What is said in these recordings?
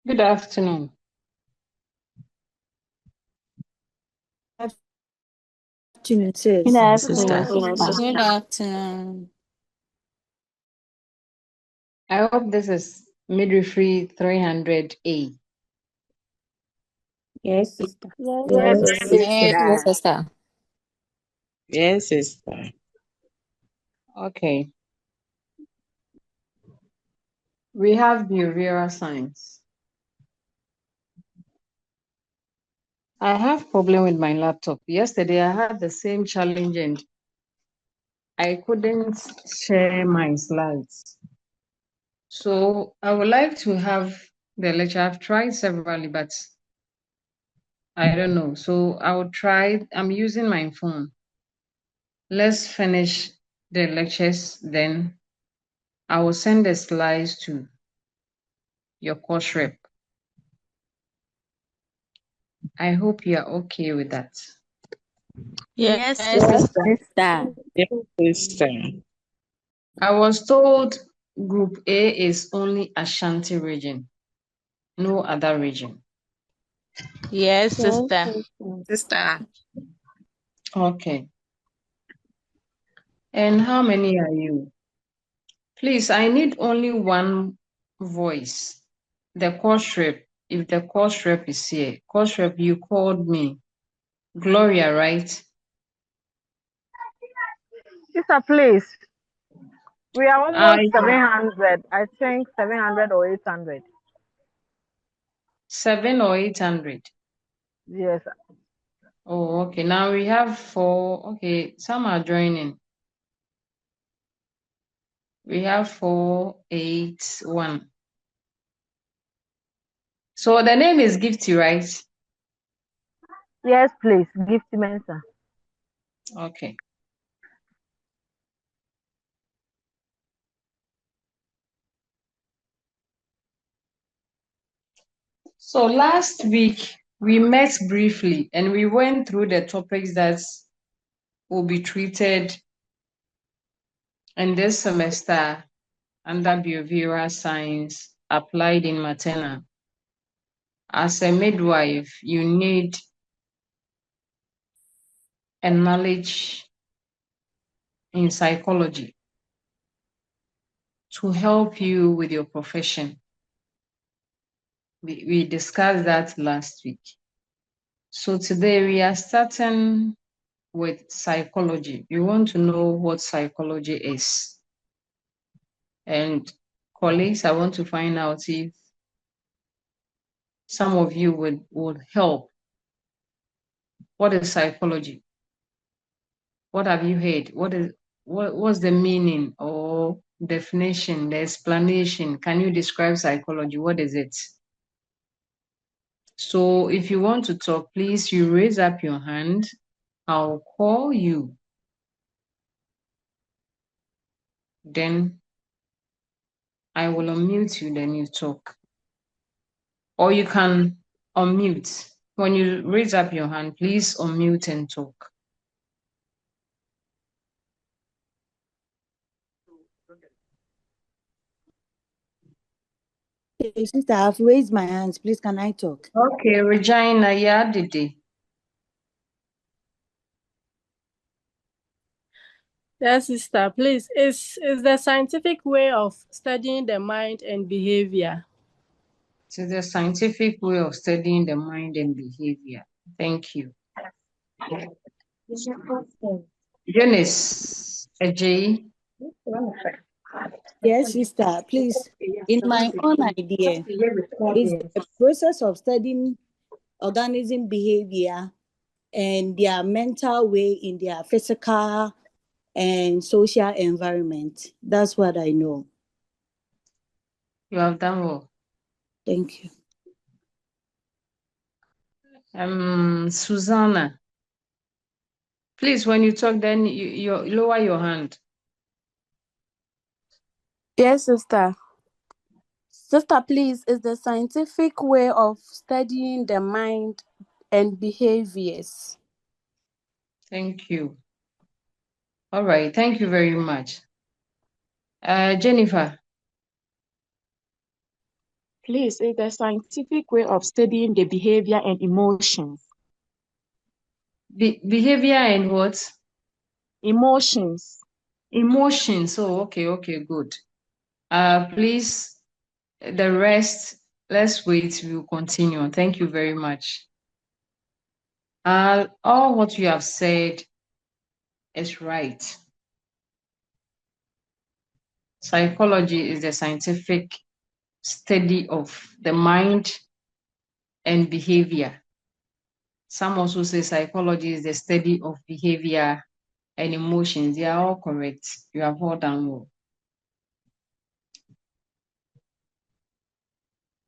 Good afternoon. Afternoon, sis. Good Sister. afternoon. Good afternoon. I hope this is midwifery 300A. Yes, sister. Yes, Yes, Yes, sister. sister. yes, sister. Okay. We have behavioral science. I have problem with my laptop. Yesterday I had the same challenge and I couldn't share my slides. So I would like to have the lecture. I've tried severally, but I don't know. So I will try. I'm using my phone. Let's finish the lectures, then I will send the slides to your course rep. I hope you are okay with that. Yes, Yes, sister. sister. Yes, sister. I was told Group A is only Ashanti region, no other region. Yes, Yes, sister. sister. Sister. Okay. And how many are you? Please, I need only one voice. The course rep. If the course rep is here, course rep, you called me. Gloria, right? Sister, please. We are I almost 700. I think 700 or 800. 7 or 800. Yes. Oh, okay. Now we have 4. Okay, some are joining. We have 481. So the name is Gifty, right? Yes, please. Gift Mensa. Okay. So last week we met briefly and we went through the topics that will be treated in this semester under behavioral science applied in maternal. As a midwife, you need a knowledge in psychology to help you with your profession. We discussed that last week. So today we are starting with psychology. We want to know what psychology is. And colleagues, I want to find out if some of you would help. What is psychology? What have you heard? What's the meaning or definition, the explanation? Can you describe psychology? What is it? So if you want to talk, please you raise up your hand. I'll call you. Then I will unmute you, then you talk. Or you can unmute. When you raise up your hand, please unmute and talk. Okay, sister, I've raised my hands. Please, can I talk? Okay, Regina, yeah, Didi. Yes, sister, please. Is the scientific way of studying the mind and behavior. It's the scientific way of studying the mind and behavior. Thank you. Eunice, Ajay. Yes, sister. Please, in my own idea, is the process of studying organism behavior and their mental way in their physical and social environment. That's what I know. You have done well. Thank you. Susanna. Please, when you talk, then you lower your hand. Yes, sister. Sister, please, is the scientific way of studying the mind and behaviors. Thank you. All right. Thank you very much. Jennifer. Please, it's the scientific way of studying the behavior and emotions. Behavior and what? Emotions. Emotions. Oh, okay, good. Please, the rest, let's wait. We'll continue. Thank you very much. All what you have said is right. Psychology is the scientific study of the mind and behavior. Some also say psychology is the study of behavior and emotions. They are all correct. You have all done well.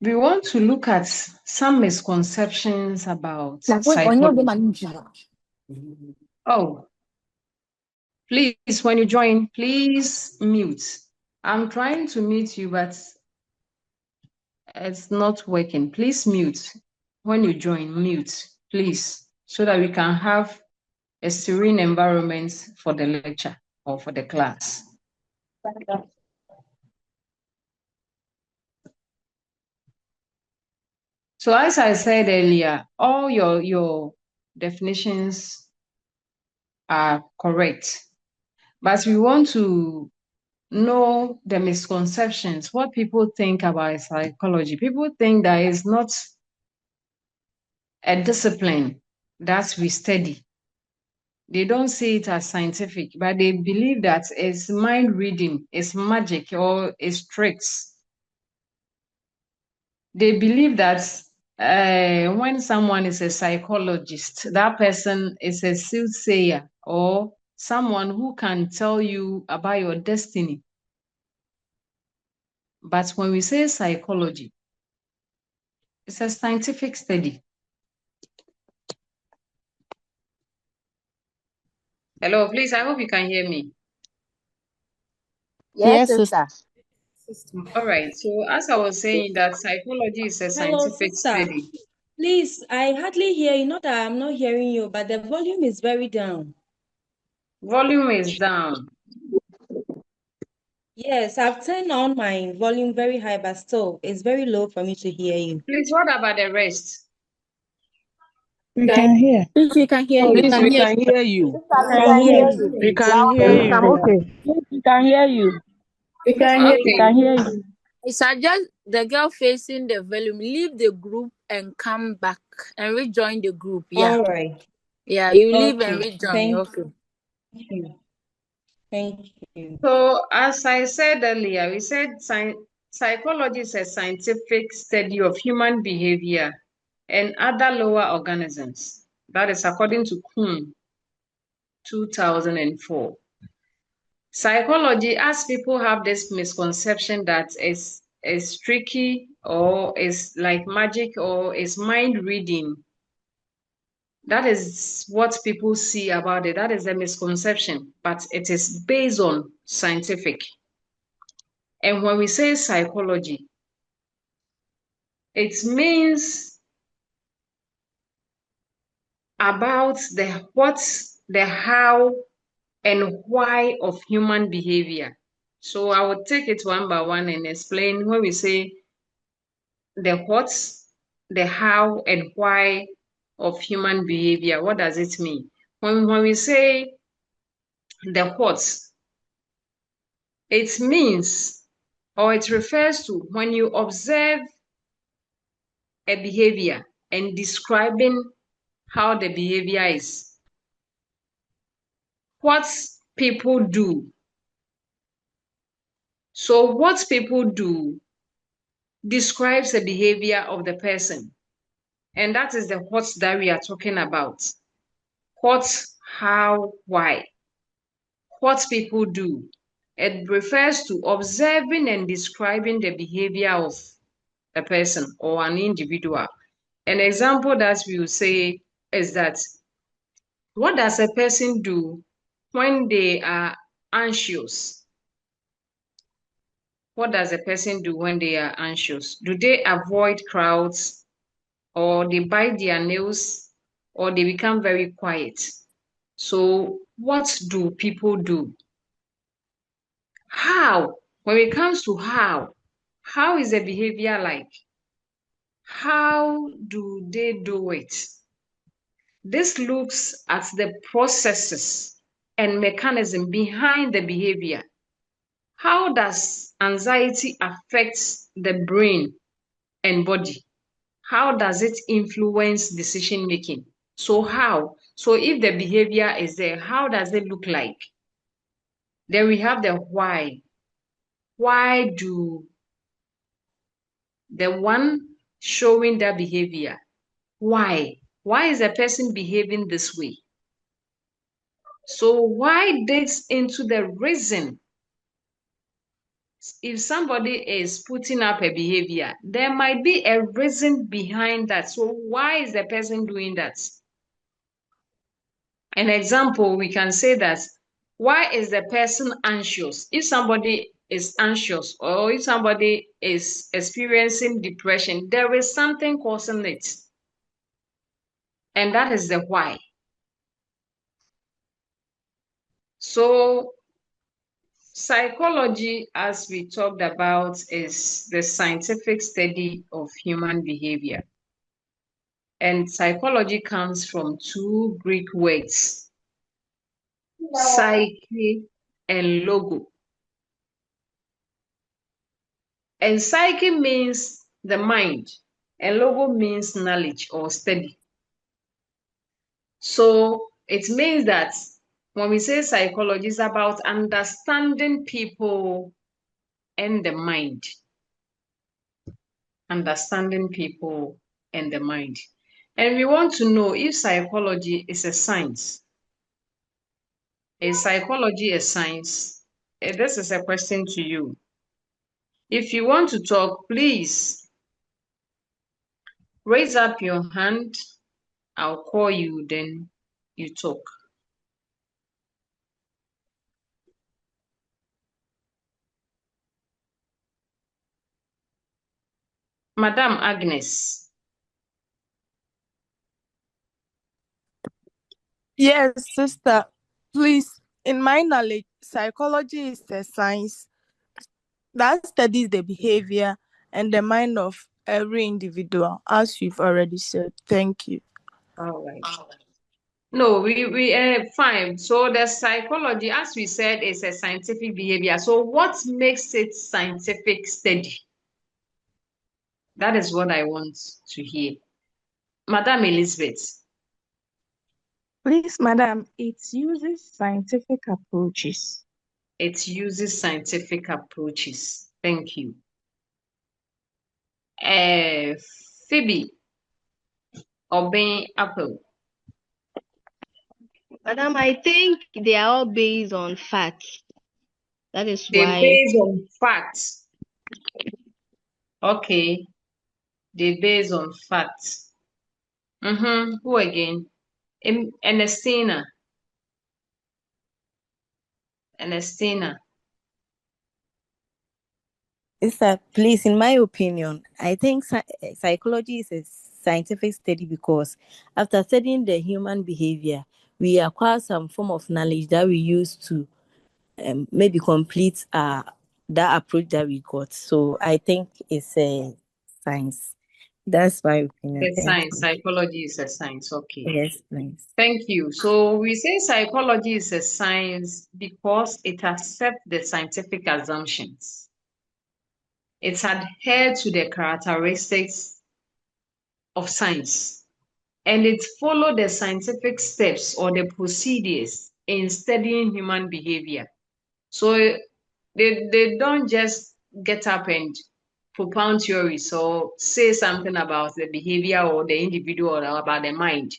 We want to look at some misconceptions about psychology. Oh, please, when you join, please mute. I'm trying to mute you, but it's not working. Please mute. When you join, mute, please, so that we can have a serene environment for the lecture or for the class. So as I said earlier, all your definitions are correct, but we want to know the misconceptions, what people think about psychology. People think that it's not a discipline that we study. They don't see it as scientific, but they believe that it's mind reading, it's magic, or it's tricks. They believe that when someone is a psychologist, that person is a soothsayer or someone who can tell you about your destiny. But when we say psychology, it's a scientific study. Hello, please, I hope you can hear me. Yes, sister. All right, so as I was saying, that psychology is a scientific study. Please, I hardly hear you. Not that I'm not hearing you, but the volume is very down. Volume is down. Yes, I've turned on my volume very high, but still, it's very low for me to hear you. Please, what about the rest? We can hear. We can hear you. Please, we can hear you. We can hear you. We can hear Please, I'm you. okay. We can hear you. We can hear We can hear you. I suggest the girl facing the volume leave the group and come back and rejoin the group. Yeah. All right. Yeah, you leave and Okay. rejoin. Okay. Thank you. Thank you. So, as I said earlier, we said psychology is a scientific study of human behavior and other lower organisms. That is according to Kuhn, 2004. Psychology, as people have this misconception that is tricky or is like magic or is mind reading. That is what people see about it. That is a misconception, but it is based on scientific. And when we say psychology, it means about the what, the how, and why of human behavior. So I will take it one by one and explain. When we say the what, the how, and why of human behavior, what does it mean? When we say the what, it means, or it refers to when you observe a behavior and describing how the behavior is. What people do. So what people do describes the behavior of the person. And that is the what that we are talking about. What, how, why. What people do. It refers to observing and describing the behavior of a person or an individual. An example that we will say is that what does a person do when they are anxious? What does a person do when they are anxious? Do they avoid crowds, or they bite their nails, or they become very quiet? So what do people do? How? When it comes to how is the behavior like? How do they do it? This looks at the processes and mechanism behind the behavior. How does anxiety affect the brain and body? How does it influence decision making? So how? So if the behavior is there, how does it look like? Then we have the why. Why do the one showing that behavior? Why? Why is the person behaving this way? So why digs into the reason. If somebody is putting up a behavior, there might be a reason behind that. So why is the person doing that? An example, we can say that, why is the person anxious? If somebody is anxious or if somebody is experiencing depression, there is something causing it. And that is the why. So psychology, as we talked about, is the scientific study of human behavior. And psychology comes from two Greek words, psyche and logo. And psyche means the mind, and logo means knowledge or study. So it means that when we say psychology, it's about understanding people and the mind. Understanding people and the mind. And we want to know if psychology is a science. Is psychology a science? This is a question to you. If you want to talk, please raise up your hand. I'll call you, then you talk. Madam Agnes. Yes, sister. Please, in my knowledge, psychology is a science that studies the behavior and the mind of every individual, as you've already said. Thank you. All right. No, we fine. So the psychology, as we said, is a scientific behavior. So what makes it scientific study? That is what I want to hear. Madam Elizabeth. Please, madam, it uses scientific approaches. It uses scientific approaches. Thank you. Phoebe Obin Apple. Madam, I think they are all based on facts. That is They why. based on facts. Okay. They based on facts. Who again? Ernestina. Ernestina. Please, in my opinion, I think psychology is a scientific study because after studying the human behavior, we acquire some form of knowledge that we use to maybe complete that approach that we got. So I think it's a science. That's my opinion. The Thank science. you. Psychology is a science. Okay. Yes, please. Thank you. So we say psychology is a science because it accepts the scientific assumptions. It's adhered to the characteristics of science. And it follows the scientific steps or the procedures in studying human behavior. So they don't just get up and propound theories or say something about the behavior or the individual or about the mind.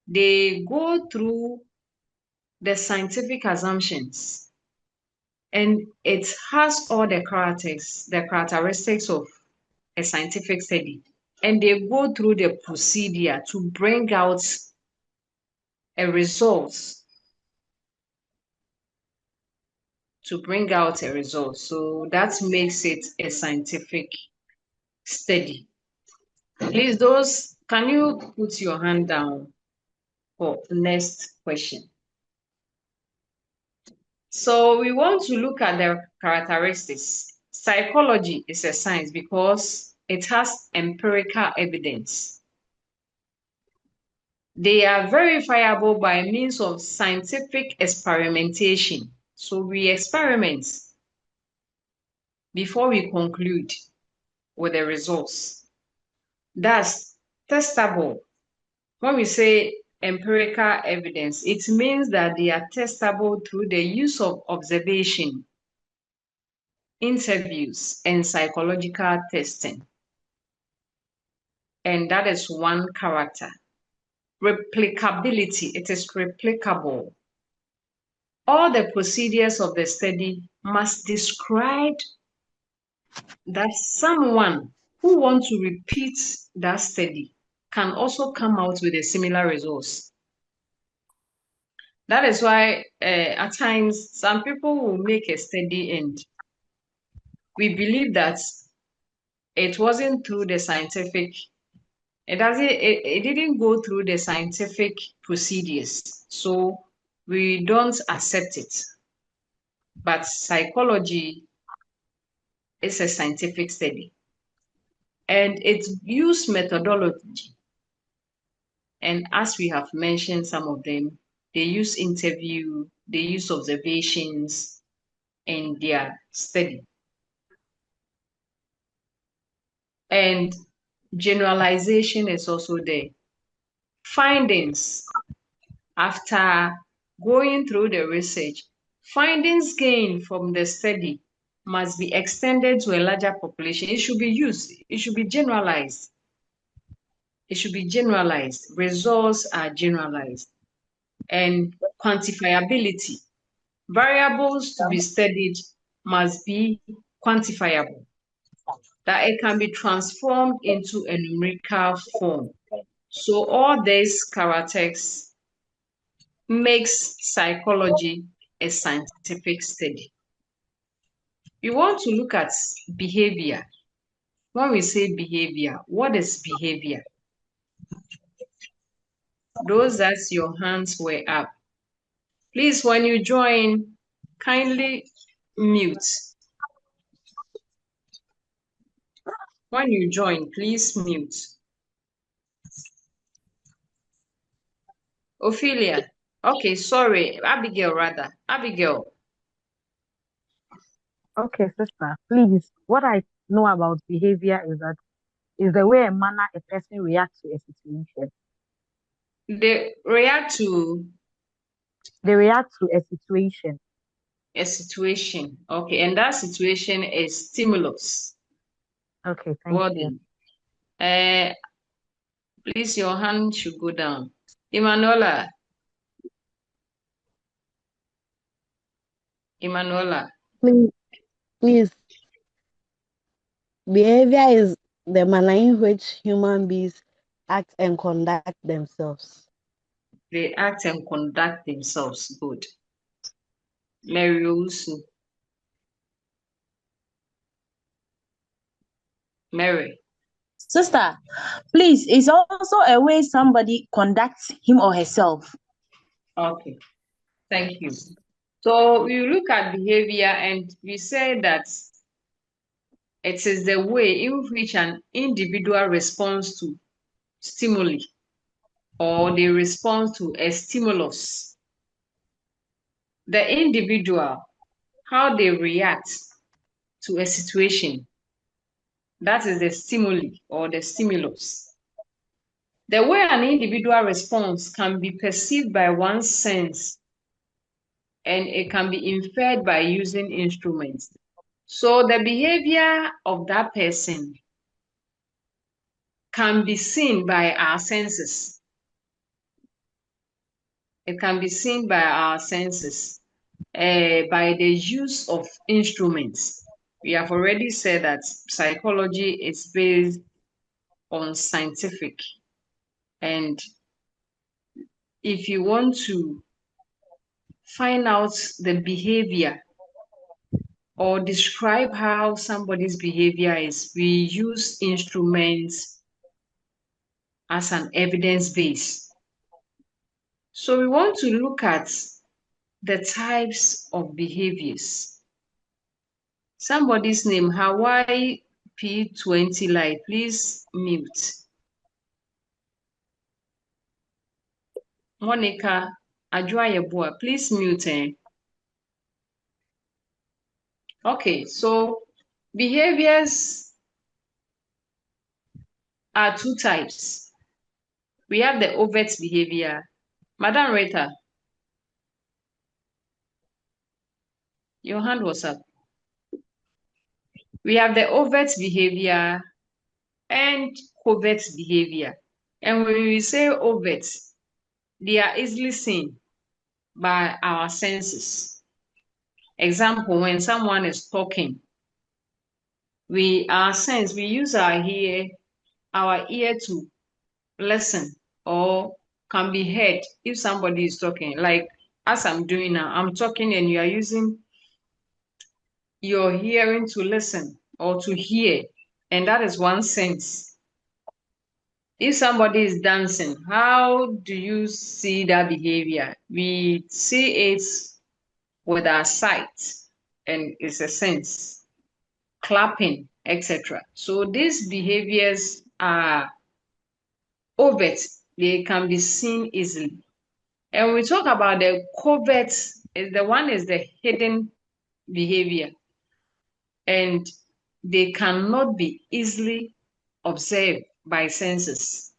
They go through the scientific assumptions, and it has all the characteristics of a scientific study. And they go through the procedure to bring out a result. So that makes it a scientific study. Please, can you put your hand down for the next question? So we want to look at the characteristics. Psychology is a science because it has empirical evidence. They are verifiable by means of scientific experimentation. So we experiment before we conclude with the results. That's testable. When we say empirical evidence, it means that they are testable through the use of observation, interviews, and psychological testing. And that is one character. Replicability, it is replicable. All the procedures of the study must describe that someone who wants to repeat that study can also come out with a similar results. That is why at times some people will make a study and we believe that it wasn't through the scientific, it didn't go through the scientific procedures. So we don't accept it. But psychology is a scientific study. And it used methodology. And as we have mentioned some of them, they use interview, they use observations in their study. And generalization is also there. Findings, after going through the research, findings gained from the study must be extended to a larger population. It should be used, it should be generalized. It should be generalized. Results are generalized. And quantifiability. Variables to be studied must be quantifiable, that it can be transformed into a numerical form. So all these characteristics makes psychology a scientific study. We want to look at behavior. When we say behavior, what is behavior? Those that your hands were up. Please, when you join, kindly mute. When you join, please mute. Ophelia. Okay, sorry. Abigail, rather. Abigail. Okay, sister. Please, what I know about behavior is that is the way and manner a person reacts to a situation. They react to They react to a situation. a situation. Okay, and that situation is stimulus. Okay, thank Well you. done. Please, your hand should go down. Emanuela. Emanuela. Please, behavior is the manner in which human beings act and conduct themselves. They act and conduct themselves. Good. Mary Owusu. Mary. Sister, please, it's also a way somebody conducts him or herself. Okay. Thank you. So we look at behavior and we say that it is the way in which an individual responds to stimuli or they respond to a stimulus. The individual, how they react to a situation, that is the stimuli or the stimulus. The way an individual responds can be perceived by one's sense and it can be inferred by using instruments. So the behavior of that person can be seen by our senses. It can be seen by our senses, by the use of instruments. We have already said that psychology is based on scientific. And if you want to find out the behavior or describe how somebody's behavior is, we use instruments as an evidence base. So we want to look at the types of behaviors. Somebody's name, Hawaii P20 light, please mute. Monica Adjoyeboa, please mute. Okay, so behaviors are two types. We have the overt behavior. Madam Rita, your hand was up. We have the overt behavior and covert behavior. And when we say overt, they are easily seen by our senses. Example, when someone is talking, we use our ear to listen or can be heard if somebody is talking. Like as I'm doing now, I'm talking and you are using your hearing to listen or to hear, and that is one sense. If somebody is dancing, how do you see that behavior? We see it with our sight, and it's a sense, clapping, etc. So these behaviors are overt, they can be seen easily. And we talk about the covert, is the hidden behavior, and they cannot be easily observed by senses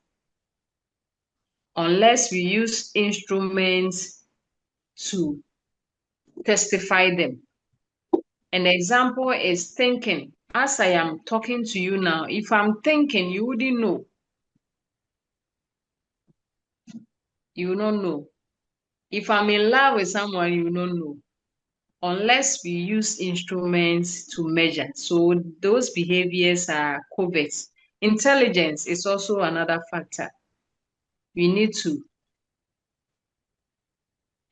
unless we use instruments to testify them. An example is thinking. As I am talking to you now, if I'm thinking, you wouldn't know. You will not know. If I'm in love with someone, you will not know. Unless we use instruments to measure. So those behaviors are covert. Intelligence is also another factor. We need to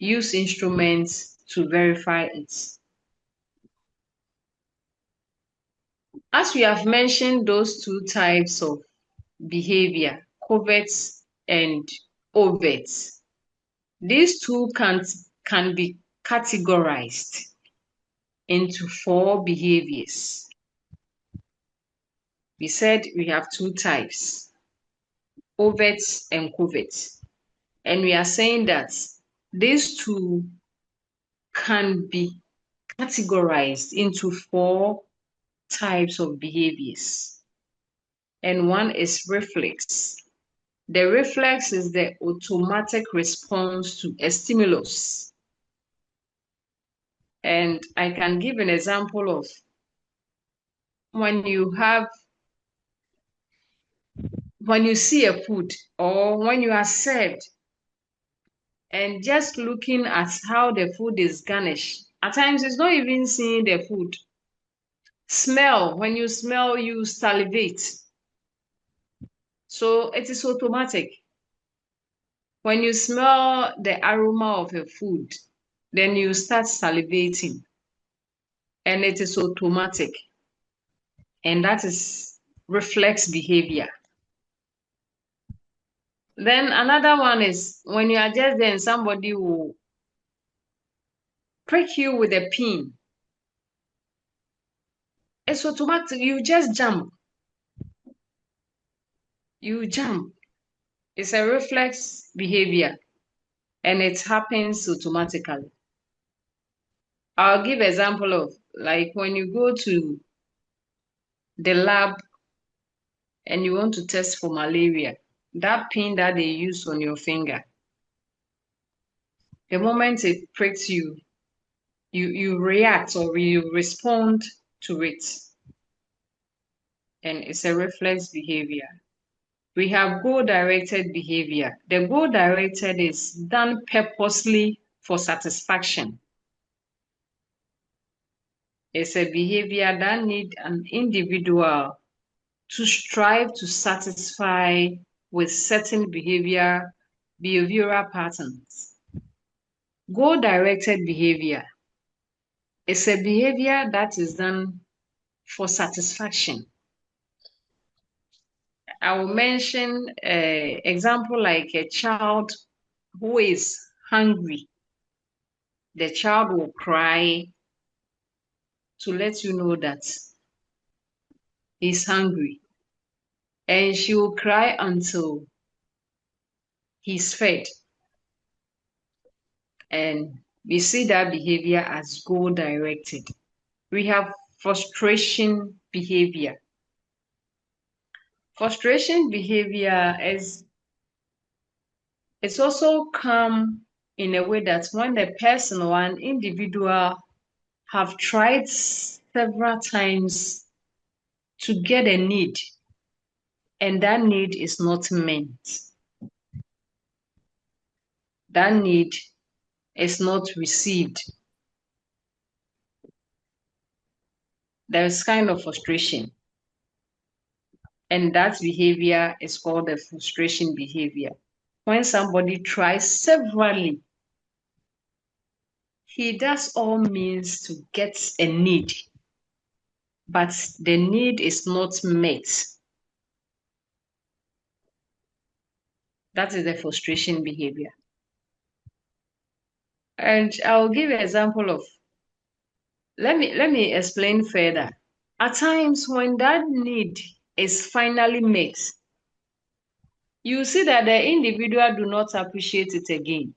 use instruments to verify it. As we have mentioned those two types of behavior, covert and overt, these two can be categorized into 4 behaviors. We said we have 2 types, overt and covert. And we are saying that these two can be categorized into 4 types of behaviors. And one is reflex. The reflex is the automatic response to a stimulus. And I can give an example of when you see a food or when you are served and just looking at how the food is garnished. At times it's not even seeing the food. Smell, when you smell, you salivate. So it is automatic. When you smell the aroma of a food, then you start salivating. And it is automatic. And that is reflex behavior. Then another one is when you are just there and somebody will prick you with a pin. It's automatic. You just jump. You jump. It's a reflex behavior and it happens automatically. I'll give example of like when you go to the lab and you want to test for malaria, that pin that they use on your finger, the moment it pricks you, you react or you respond to it. And it's a reflex behavior. We have goal-directed behavior. The goal-directed is done purposely for satisfaction. It's a behavior that needs an individual to strive to satisfy with certain behavioral patterns. Goal-directed behavior is a behavior that is done for satisfaction. I will mention an example like a child who is hungry. The child will cry to let you know that he's hungry, and she will cry until he's fed. And we see that behavior as goal directed. We have frustration behavior. Frustration behavior is, it's also come in a way that when the person or an individual have tried several times to get a need, and that need is not met. That need is not received. There's kind of frustration. And that behavior is called the frustration behavior. When somebody tries severally, he does all means to get a need, but the need is not met. That is the frustration behavior. And I'll give an example of, let me explain further. At times when that need is finally met, you see that the individual do not appreciate it again.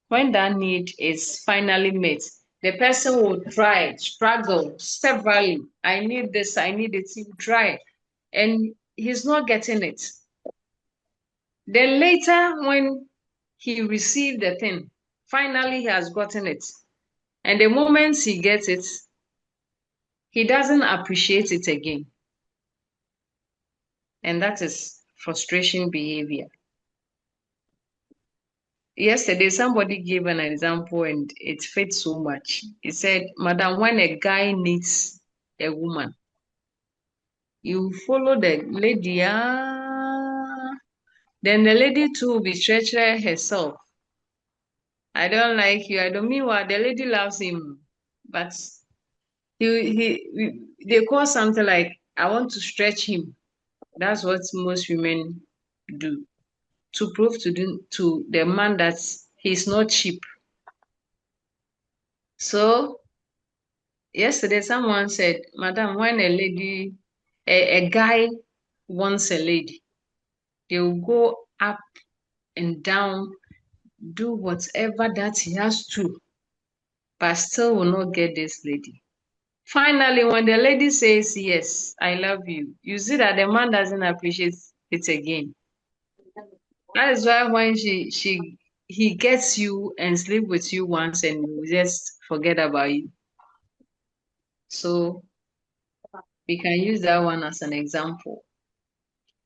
When that need is finally met, the person will try, struggle severally. I need this, I need it, he will try, and he's not getting it. Then later, when he received the thing, finally he has gotten it. And the moment he gets it, he doesn't appreciate it again. And that is frustration behavior. Yesterday, somebody gave an example and it fits so much. He said, Madam, when a guy needs a woman, you follow the lady, then the lady too will be treacherous herself. I don't like you. I don't mean what the lady loves him, but they call something like, I want to stretch him. That's what most women do, to prove to the man that he's not cheap. So yesterday someone said, Madam, when a guy wants a lady, they will go up and down, do whatever that he has to, but still will not get this lady. Finally, when the lady says, yes, I love you, you see that the man doesn't appreciate it again. That is why when he gets you and sleep with you once and you just forget about you. So we can use that one as an example.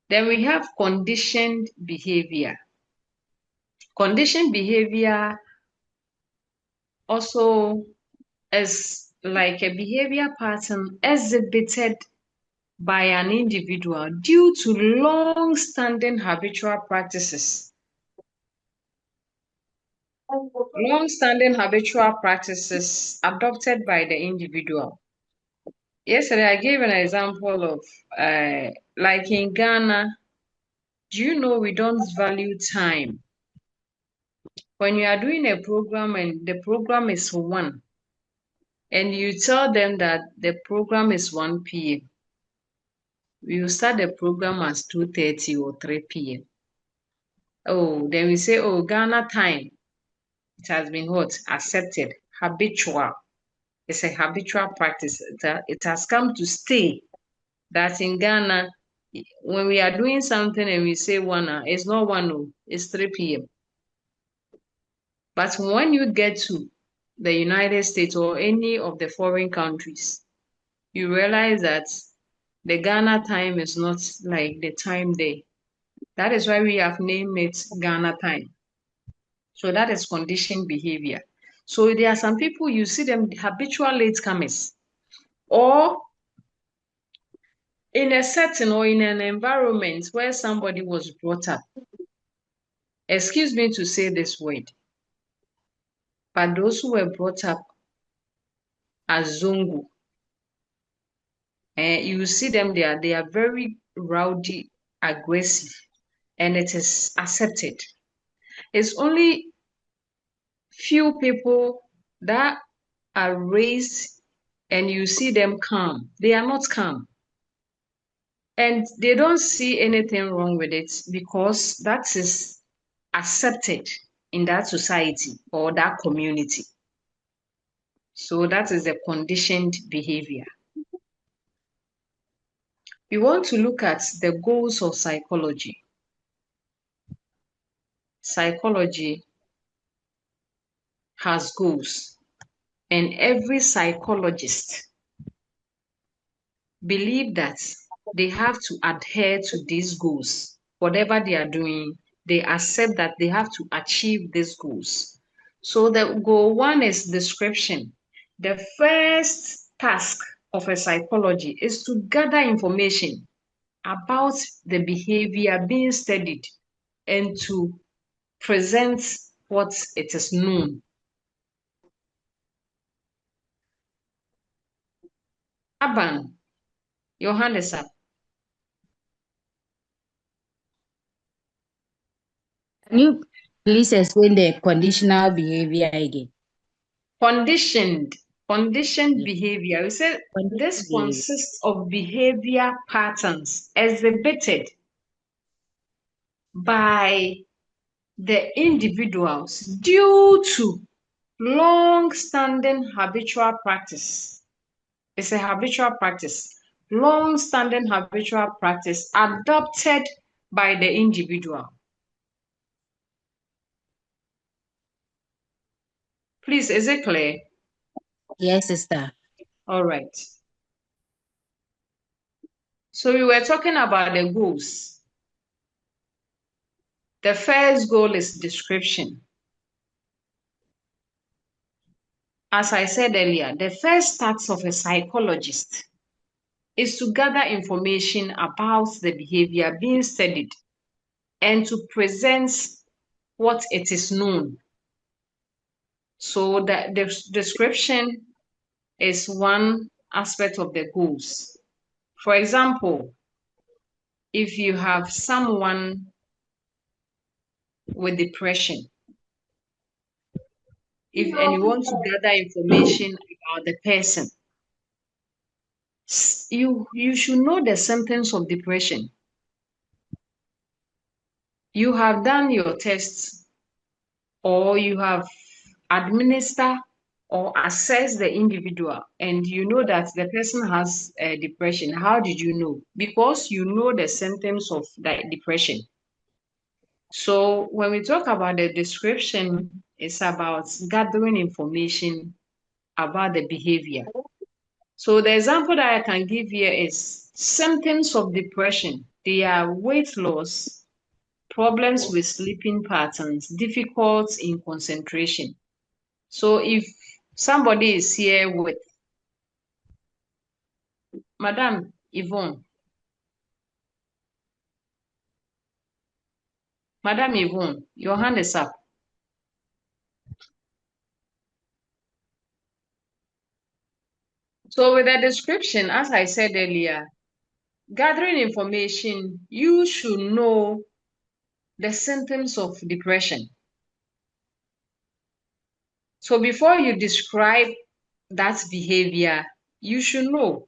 Then we have conditioned behavior. Conditioned behavior also is like a behavior pattern exhibited by an individual due to long-standing habitual practices. Long-standing habitual practices adopted by the individual. Yesterday, I gave an example of, like in Ghana, do you know we don't value time? When you are doing a program and the program is 1, and you tell them that the program is 1 p.m., we will start the program as 2:30 or 3 p.m. Oh, then we say, oh, Ghana time, it has been what? Accepted, habitual. It's a habitual practice. It has come to stay that in Ghana, when we are doing something and we say 1 hour, it's not 1 hour, it's 3 p.m. But when you get to the United States or any of the foreign countries, you realize that the Ghana time is not like the time there. That is why we have named it Ghana time. So that is conditioned behavior. So there are some people, you see them habitual latecomers, or in a setting or in an environment where somebody was brought up. Excuse me to say this word, but those who were brought up as Zongo, you see them, they are very rowdy, aggressive, and it is accepted. It's only few people that are raised and you see them calm, they are not calm. And they don't see anything wrong with it because that is accepted in that society or that community. So that is the conditioned behavior. We want to look at the goals of psychology. Psychology has goals, and every psychologist believe that they have to adhere to these goals. Whatever they are doing, they accept that they have to achieve these goals. So the goal one is description. The first task of a psychology is to gather information about the behavior being studied and to present what it is known. Aban, your hand is up. Can you please explain the conditional behavior again? Conditioned behavior. We said this consists of behavior patterns exhibited by the individuals due to long-standing habitual practice. It's a habitual practice. Long-standing habitual practice adopted by the individual. Please, is it clear? Yes, sister. All right. So we were talking about the goals. The first goal is description. As I said earlier, the first task of a psychologist is to gather information about the behavior being studied and to present what it is known. So the description is one aspect of the goals. For example, if you have someone with depression, and you want to gather information about the person, you should know the symptoms of depression. You have done your tests, or you have administered or assessed the individual, and you know that the person has depression. How did you know? Because you know the symptoms of that depression. So when we talk about the description, it's about gathering information about the behavior. So the example that I can give here is symptoms of depression. They are weight loss, problems with sleeping patterns, difficult in concentration. So if somebody is here with Madam Yvonne, Madam Yvonne, your hand is up. So with the description, as I said earlier, gathering information, you should know the symptoms of depression. So before you describe that behavior, you should know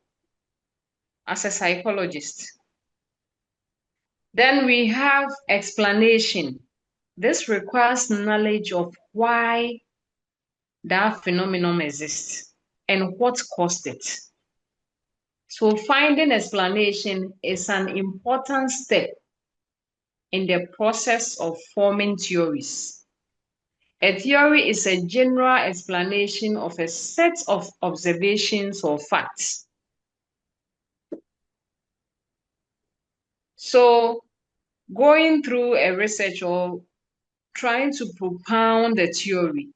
as a psychologist. Then we have explanation. This requires knowledge of why that phenomenon exists and what caused it. So finding explanation is an important step in the process of forming theories. A theory is a general explanation of a set of observations or facts. So going through a research or trying to propound a theory,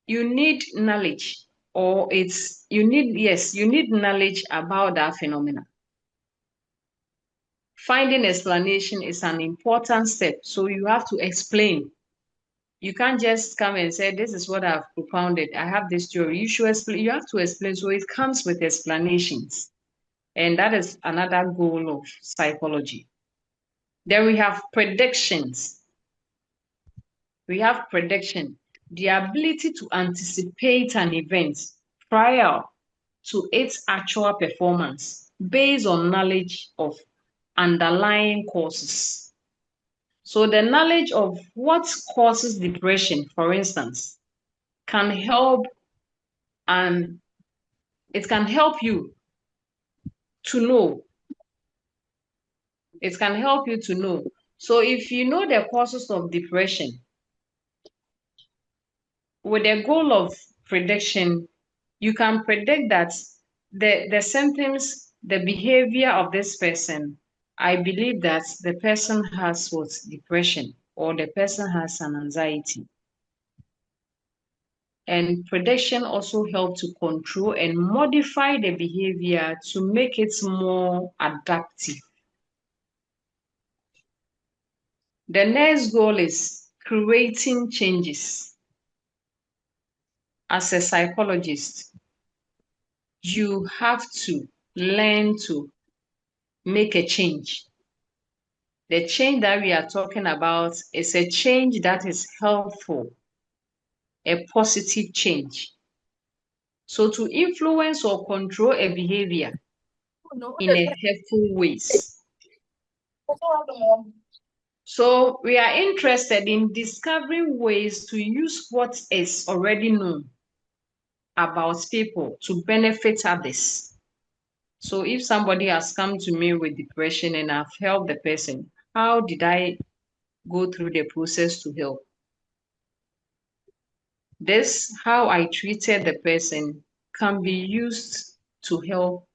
you need knowledge, or you need knowledge about that phenomenon. Finding explanation is an important step, so you have to explain. You can't just come and say, this is what I've propounded, I have this theory. You should explain, you have to explain, so it comes with explanations. And that is another goal of psychology. Then we have predictions. We have prediction. the ability to anticipate an event prior to its actual performance based on knowledge of underlying causes. So the knowledge of what causes depression, for instance, can help, and it can help you to know. It can help you to know. So if you know the causes of depression, with the goal of prediction, you can predict that the symptoms, the behavior of this person, I believe that the person has what? Depression, or the person has an anxiety. And prediction also helps to control and modify the behavior to make it more adaptive. The next goal is creating changes. As a psychologist, you have to learn to make a change. The change that we are talking about is a change that is helpful, a positive change. So to influence or control a behavior in a helpful ways. So we are interested in discovering ways to use what is already known about people to benefit others. So if somebody has come to me with depression and I've helped the person, how did I go through the process to help? This, how I treated the person, can be used to help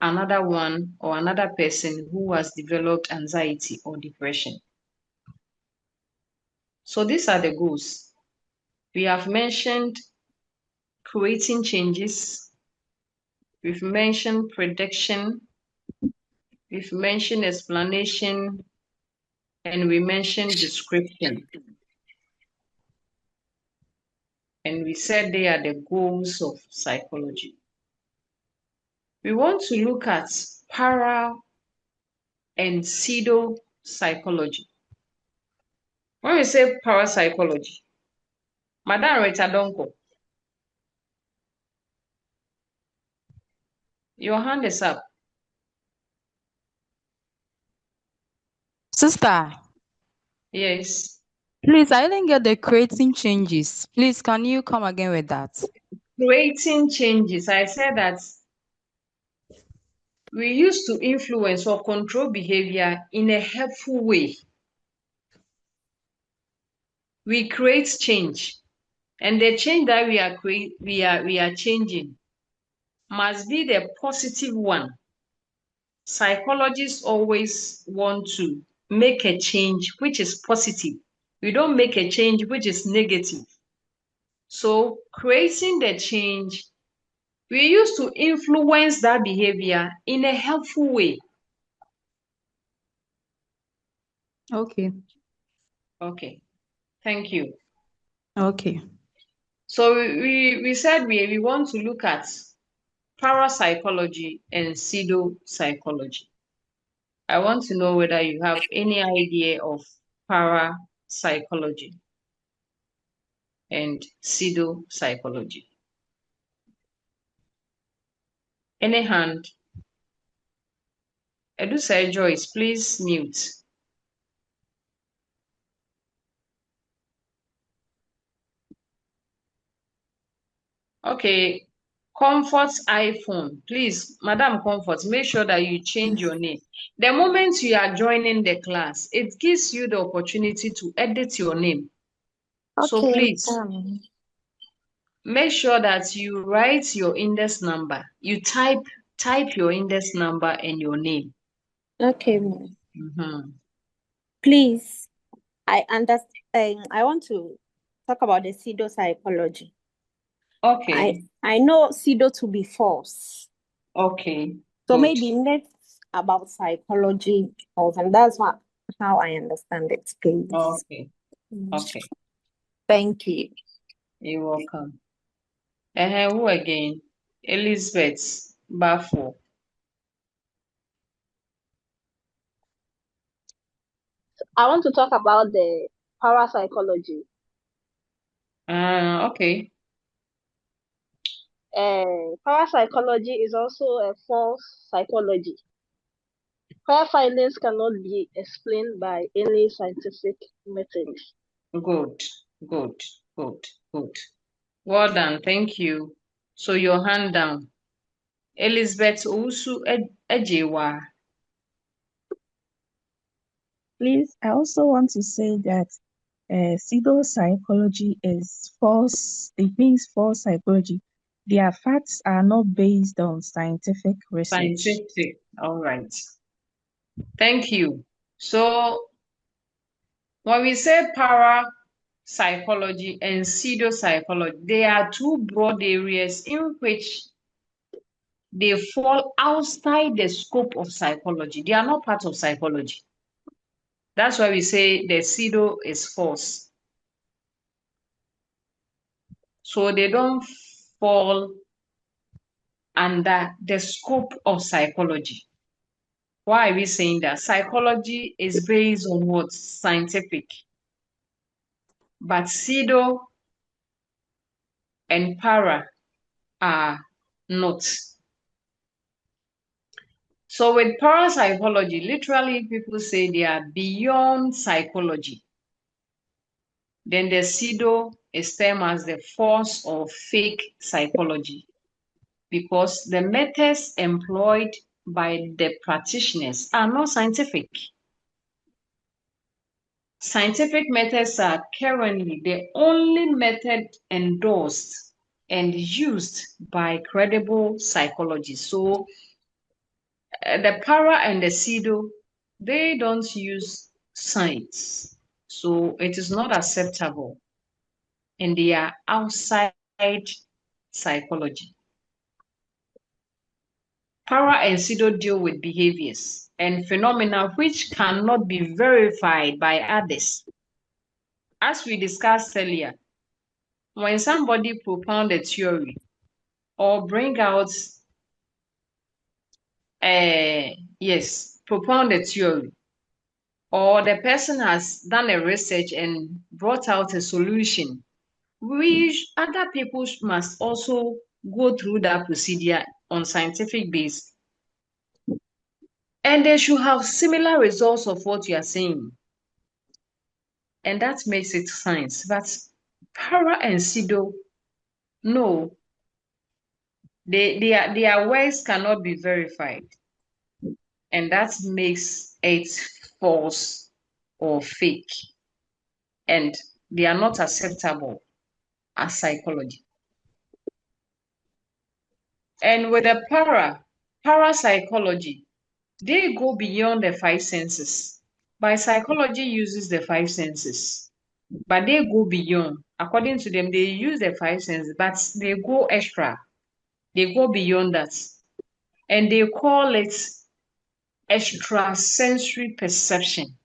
another one or another person who has developed anxiety or depression. So these are the goals. We have mentioned creating changes. We've mentioned prediction. We've mentioned explanation. And we mentioned description. And we said they are the goals of psychology. We want to look at para and pseudo psychology. When we say parapsychology, Madam Rita Donko, your hand is up. Sister, Yes. please, I didn't get the creating changes. Please, can you come again with that? Creating changes. I said that we used to influence or control behavior in a helpful way. We create change, and the change that we are changing must be the positive one. Psychologists always want to make a change which is positive. We don't make a change which is negative. So creating the change, we used to influence that behavior in a helpful way. Okay. Okay, thank you. Okay. So we said we want to look at parapsychology and pseudo-psychology. I want to know whether you have any idea of parapsychology and pseudo-psychology. Any hand? Edusai Joyce, please mute. Okay, Comfort iPhone, please, Madam Comfort, make sure that you change your name. The moment you are joining the class, it gives you the opportunity to edit your name. So Okay, please, make sure that you write your index number. You type your index number and your name. okay, ma'am. Please, I understand. I want to talk about the pseudo psychology. Okay. I know pseudo to be false. Okay. So good. maybe next about psychology, and that's how I understand it, please. Okay. Okay. Thank you. You're welcome. Who again? Elizabeth Bafo. I want to talk about the parapsychology. Okay. Parapsychology is also a false psychology, where findings cannot be explained by any scientific method. Good, good, good, good. Well done. Thank you. So your hand down. Elizabeth Usu Ejewa. Please, I also want to say that pseudo-psychology is false. It means false psychology. Their facts are not based on scientific research. Scientific. All right. Thank you. So when we say parapsychology and pseudo-psychology, they are two broad areas in which they fall outside the scope of psychology. They are not part of psychology. That's why we say the pseudo is false. So they don't fall under the scope of psychology. Why are we saying that? Psychology is based on what? Scientific. But pseudo and para are not. So with parapsychology, literally people say they are beyond psychology. Then the pseudo is termed as the false or fake psychology because the methods employed by the practitioners are not scientific. Scientific methods are currently the only method endorsed and used by credible psychologists. So the para and the pseudo, they don't use science. So it is not acceptable and they are outside psychology. Para and pseudo deal with behaviors and phenomena which cannot be verified by others. As we discussed earlier, when somebody propound a theory or bring out propound a theory, or the person has done a research and brought out a solution, other people must also go through that procedure on scientific base. And they should have similar results of what you are saying. And that makes it science. But para and pseudo, no, their words cannot be verified. And that makes it false or fake. And they are not acceptable as psychology. And with the parapsychology, they go beyond the five senses. By psychology uses the five senses, but they go beyond. According to them, they use the five senses, but they go extra. They go beyond that. And they call it extrasensory perception.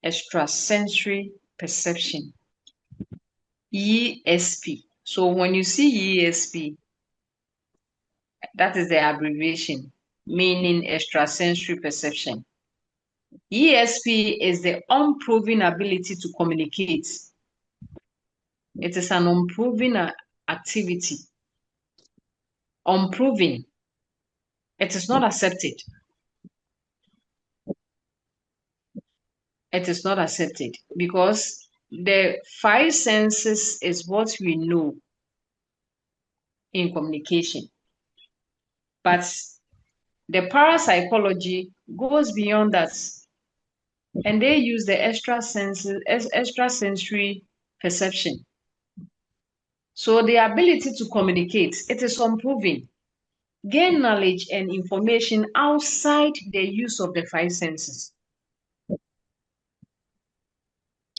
Extrasensory perception. ESP. So when you see ESP, that is the abbreviation, meaning extrasensory perception. ESP is the unproven ability to communicate. It is an unproven activity. Unproven. It is not accepted. It is not accepted because the five senses is what we know in communication. But the parapsychology goes beyond that. And they use the extrasensory perception. So the ability to communicate, it is unproven. Gain knowledge and information outside the use of the five senses.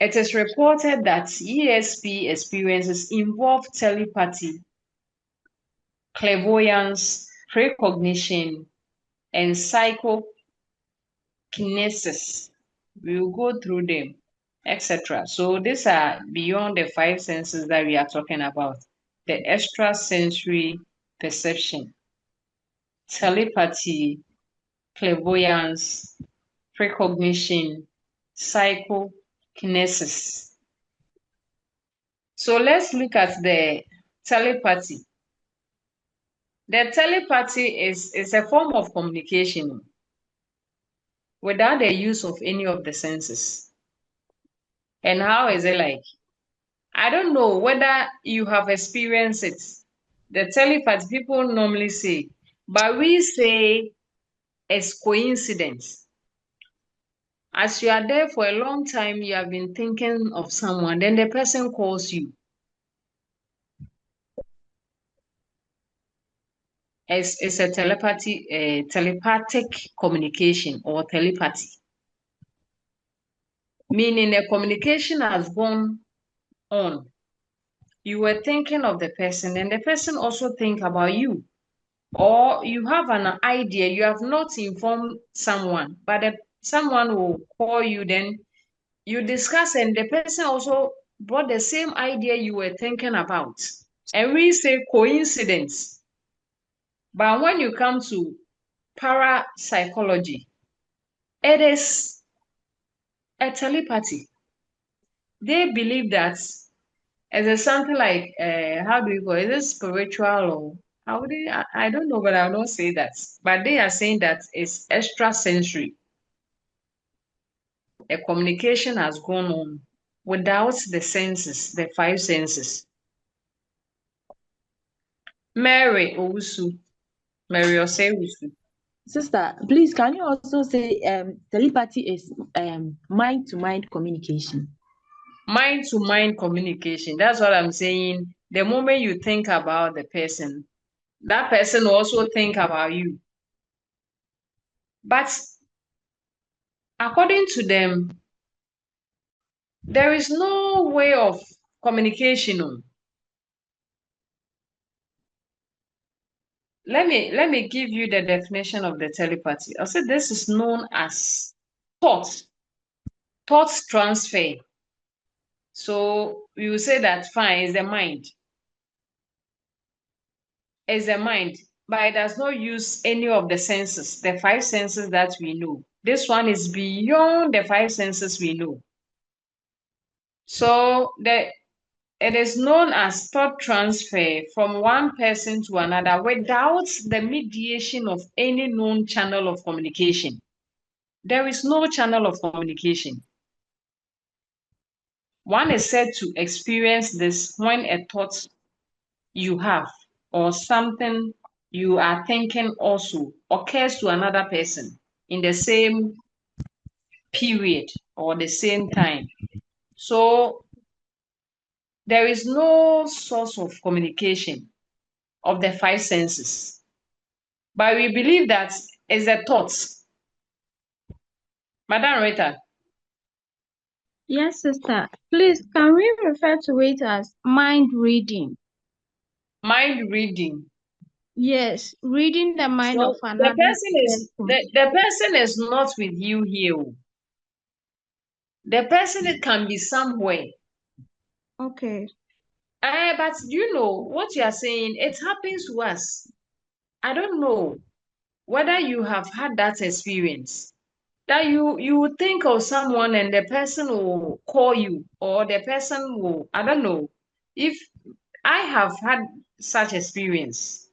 It is reported that ESP experiences involve telepathy, clairvoyance, precognition, and psychokinesis. We will go through them, etc. So these are beyond the five senses that we are talking about. The extrasensory perception, telepathy, clairvoyance, precognition, psychokinesis. So let's look at the telepathy. The telepathy is a form of communication without the use of any of the senses. And how is it like? I don't know whether you have experienced it. The telepathy people normally say, but we say it's coincidence. As you are there for a long time, you have been thinking of someone, then the person calls you. It's a telepathic communication or telepathy. Meaning the communication has gone on. You were thinking of the person and the person also think about you. Or you have an idea, you have not informed someone, but someone will call you, then you discuss and the person also brought the same idea you were thinking about. And we say coincidence. But when you come to parapsychology, it is a telepathy. They believe that it is something like, how do you call it? Is it spiritual or how would I don't know, but I'll not say that. But they are saying that it's extrasensory. A communication has gone on without the senses, the five senses. Mary Owusu. Mary Osewusu. Sister, please, can you also say telepathy is mind-to-mind communication? Mind-to-mind communication. That's what I'm saying. The moment you think about the person, that person will also think about you. But according to them, there is no way of communication. Let me give you the definition of the telepathy. I'll say this is known as thought transfer. So you say that fine is the mind. Is the mind, but it does not use any of the senses, the five senses that we know. This one is beyond the five senses we know. So it is known as thought transfer from one person to another without the mediation of any known channel of communication. There is no channel of communication. One is said to experience this when a thought you have or something you are thinking also occurs to another person in the same period or the same time. So there is no source of communication of the five senses. But we believe that is a thought. Madam Rita. Yes, sister. Please, can we refer to it as mind reading? Mind reading. Yes, reading the mind So of another the person is not with you here. The person can be somewhere. Okay. But you know what you are saying, it happens to us. I don't know whether you have had that experience. That you will think of someone and the person will call you or the person will, I don't know. If I have had such experience.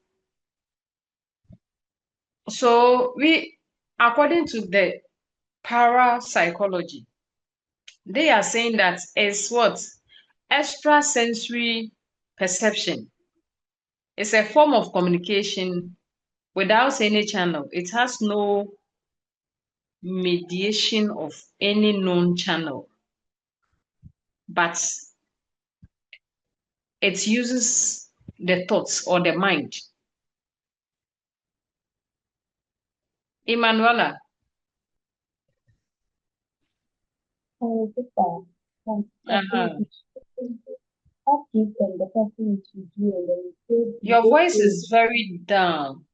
So according to the parapsychology, they are saying that it's what? Extrasensory perception. It's a form of communication without any channel. It has no mediation of any known channel. But it uses the thoughts or the mind. Emanuela. Your voice is very down.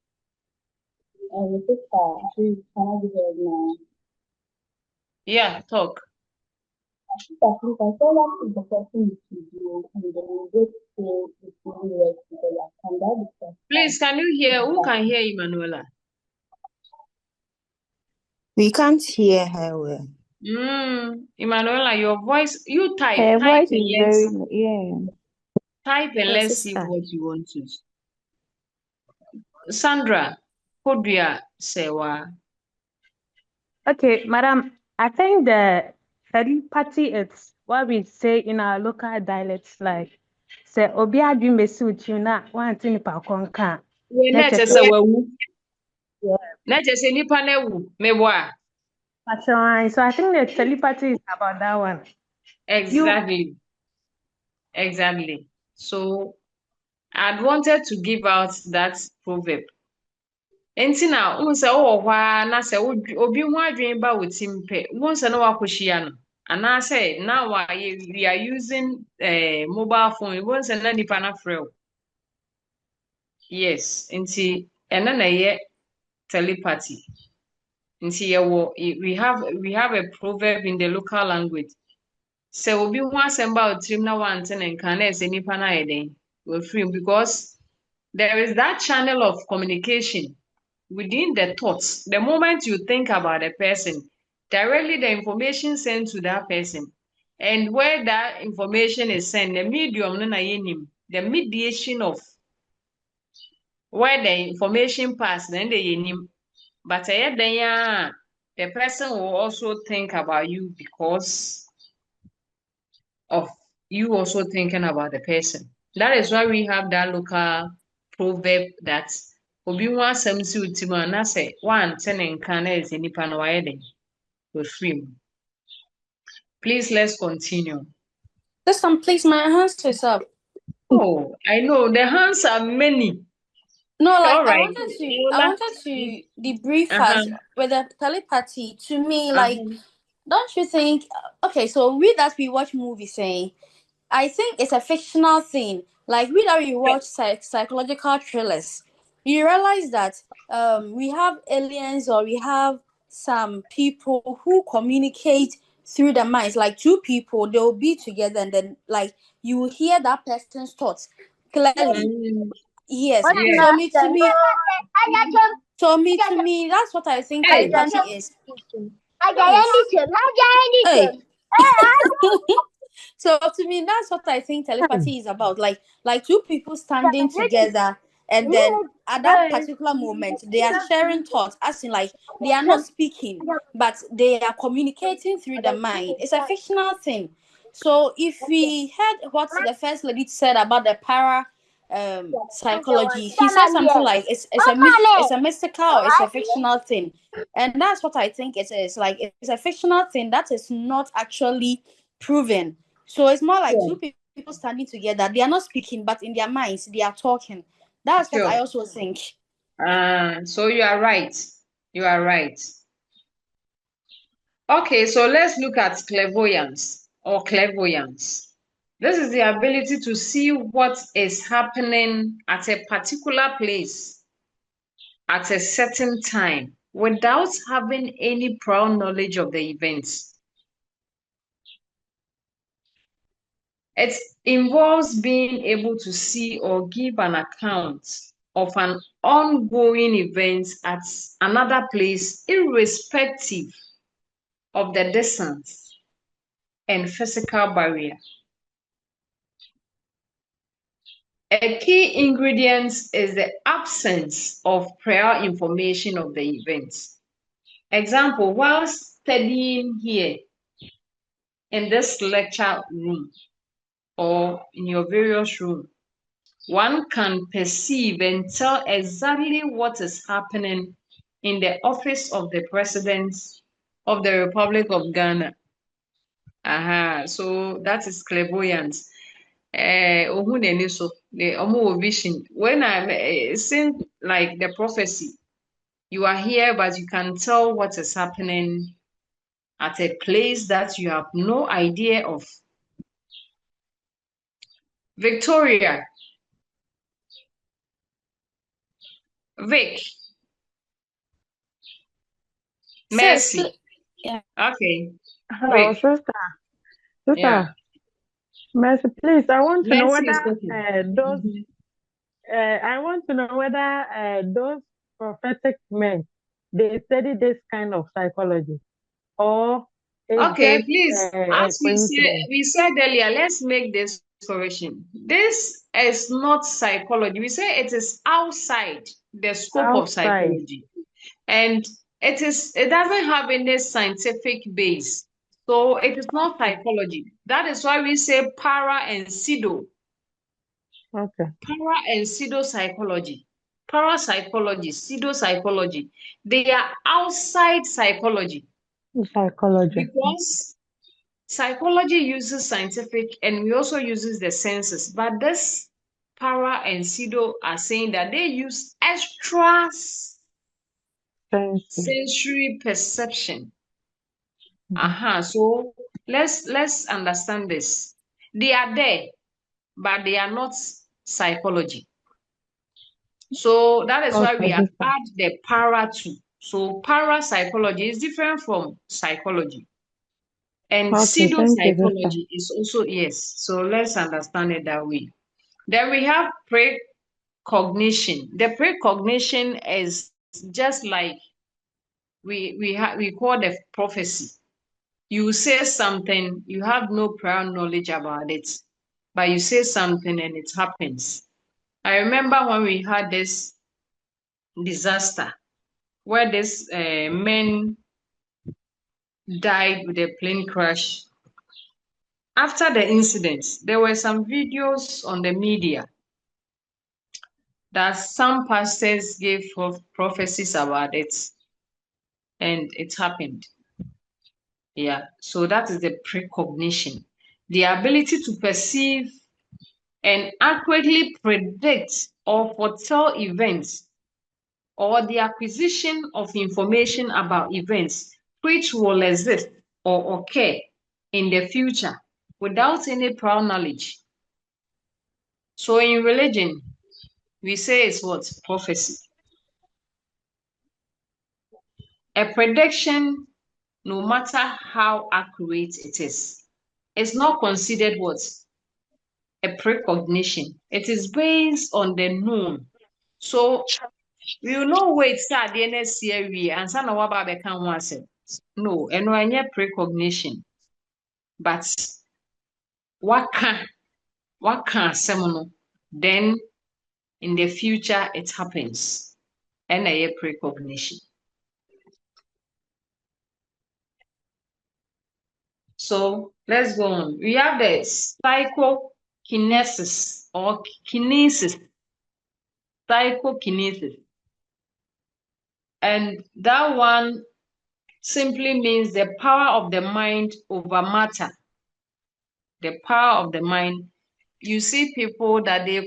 Yeah, talk. Please, can you hear? Who can hear Emanuela? We can't hear her well. Emanuela, your voice, you type. Her Type voice is very, yeah. Type and Yes, let's see sister. what you want to. Sandra, Kodria Sewa. Okay, madam, I think the telepathy is what we say in our local dialects, like, say, Obi adwin besi uchi na wanti nipa konka. When Na that is cheche. a wu. Yeah. That is a nipa na wu. Mewa. So I think the telepathy is about that one. Exactly. Exactly. So I'd wanted to give out that proverb. Enti na unse wo hɔ a na sɛ obi ho adwene ba wo tim pɛ wonse na wakohyia no anaasɛ now we are using mobile phone wonse na nipa na frɛ wo. Yes, nti ɛno na ɛyɛ telepathy. Nti we have a proverb in the local language. Sɛ obi ho asɛm ba wo tirim na wante ne nka na ɛsɛ nipa na ayɛ den wafiri because there is that channel of communication within the thoughts. The moment you think about a person, directly the information sent to that person, and where that information is sent, the medium, the mediation of where the information passed, then the but the person will also think about you because of you also thinking about the person. That is why we have that local proverb that obi ho asɛm si wo ti mu a na sɛ woante ne nka na ɛsɛ nipa no wayɛ den wafiri mu. Please let's continue. Listen, please, my hands is up. Oh, I know the hands are many. No, like All I right. wanted to debrief us with the telepathy. To me, like, don't you think? Okay, so we watch movies, saying, I think it's a fictional thing. Like we watch psychological thrillers, you realize that we have aliens or we have some people who communicate through the minds. Like two people, they will be together, and then like you will hear that person's thoughts clearly. Yes. So to me, that's what I think telepathy is. Hey. So to me, that's what I think telepathy is about. Like two people standing together, and then at that particular moment, they are sharing thoughts, as in like they are not speaking, but they are communicating through the mind. It's a fictional thing. So if we heard what the first lady said about the para psychology, she said something like it's a mystical or it's a fictional thing. And that's what I think it is. Like it's a fictional thing that is not actually proven. So it's more like two people standing together. They are not speaking, but in their minds, they are talking. That's what I also think. So you are right. You are right. Okay, so let's look at clairvoyance or clairvoyance. This is the ability to see what is happening at a particular place at a certain time without having any prior knowledge of the events. It involves being able to see or give an account of an ongoing event at another place, irrespective of the distance and physical barrier. A key ingredient is the absence of prior information of the event. Example, while studying here in this lecture room or in your various rooms, one can perceive and tell exactly what is happening in the office of the President of the Republic of Ghana. So that is clairvoyance. Vision. When I'm seeing like the prophecy, you are here, but you can tell what is happening at a place that you have no idea of. Victoria, Vic, Mercy. Yeah. Okay. Hello, Vic. sister. Yeah. Mercy, please. I want to know Mercy is whether those. I want to know whether those prophetic men they study this kind of psychology, or it's Okay, just please. a As coincidence. we said earlier, let's make this correction. This is not psychology. We say it is outside the scope of Outside. psychology. And it doesn't have any scientific base. So it is not psychology. That is why we say para and pseudo. Okay. Para and pseudo-psychology. Parapsychology, pseudo-psychology. They are outside psychology. Psychology. Because psychology uses scientific and we also uses the senses. But this para and pseudo are saying that they use extra sensory perception. So let's understand this. They are there, but they are not psychology. So that is why we have add the para to. So parapsychology is different from psychology. And pseudo-psychology is also, yes. So let's understand it that way. Then we have precognition. The precognition is just like we call the prophecy. You say something, you have no prior knowledge about it, but you say something and it happens. I remember when we had this disaster where this men died with a plane crash. After the incident, there were some videos on the media that some pastors gave prophecies about it, and it happened. Yeah, so that is the precognition, the ability to perceive and accurately predict or foretell events, or the acquisition of information about events which will exist or occur in the future without any prior knowledge. So in religion, we say it's what? Prophecy. A prediction, no matter how accurate it is not considered what? A precognition. It is based on the known. So we will not wait till the next year and some of what can once. No, and no any precognition. But what can someone then in the future it happens? And a precognition. So let's go on. We have the psychokinesis or kinesis. Psychokinesis. And that one simply means the power of the mind over matter. The power of the mind. You see people that they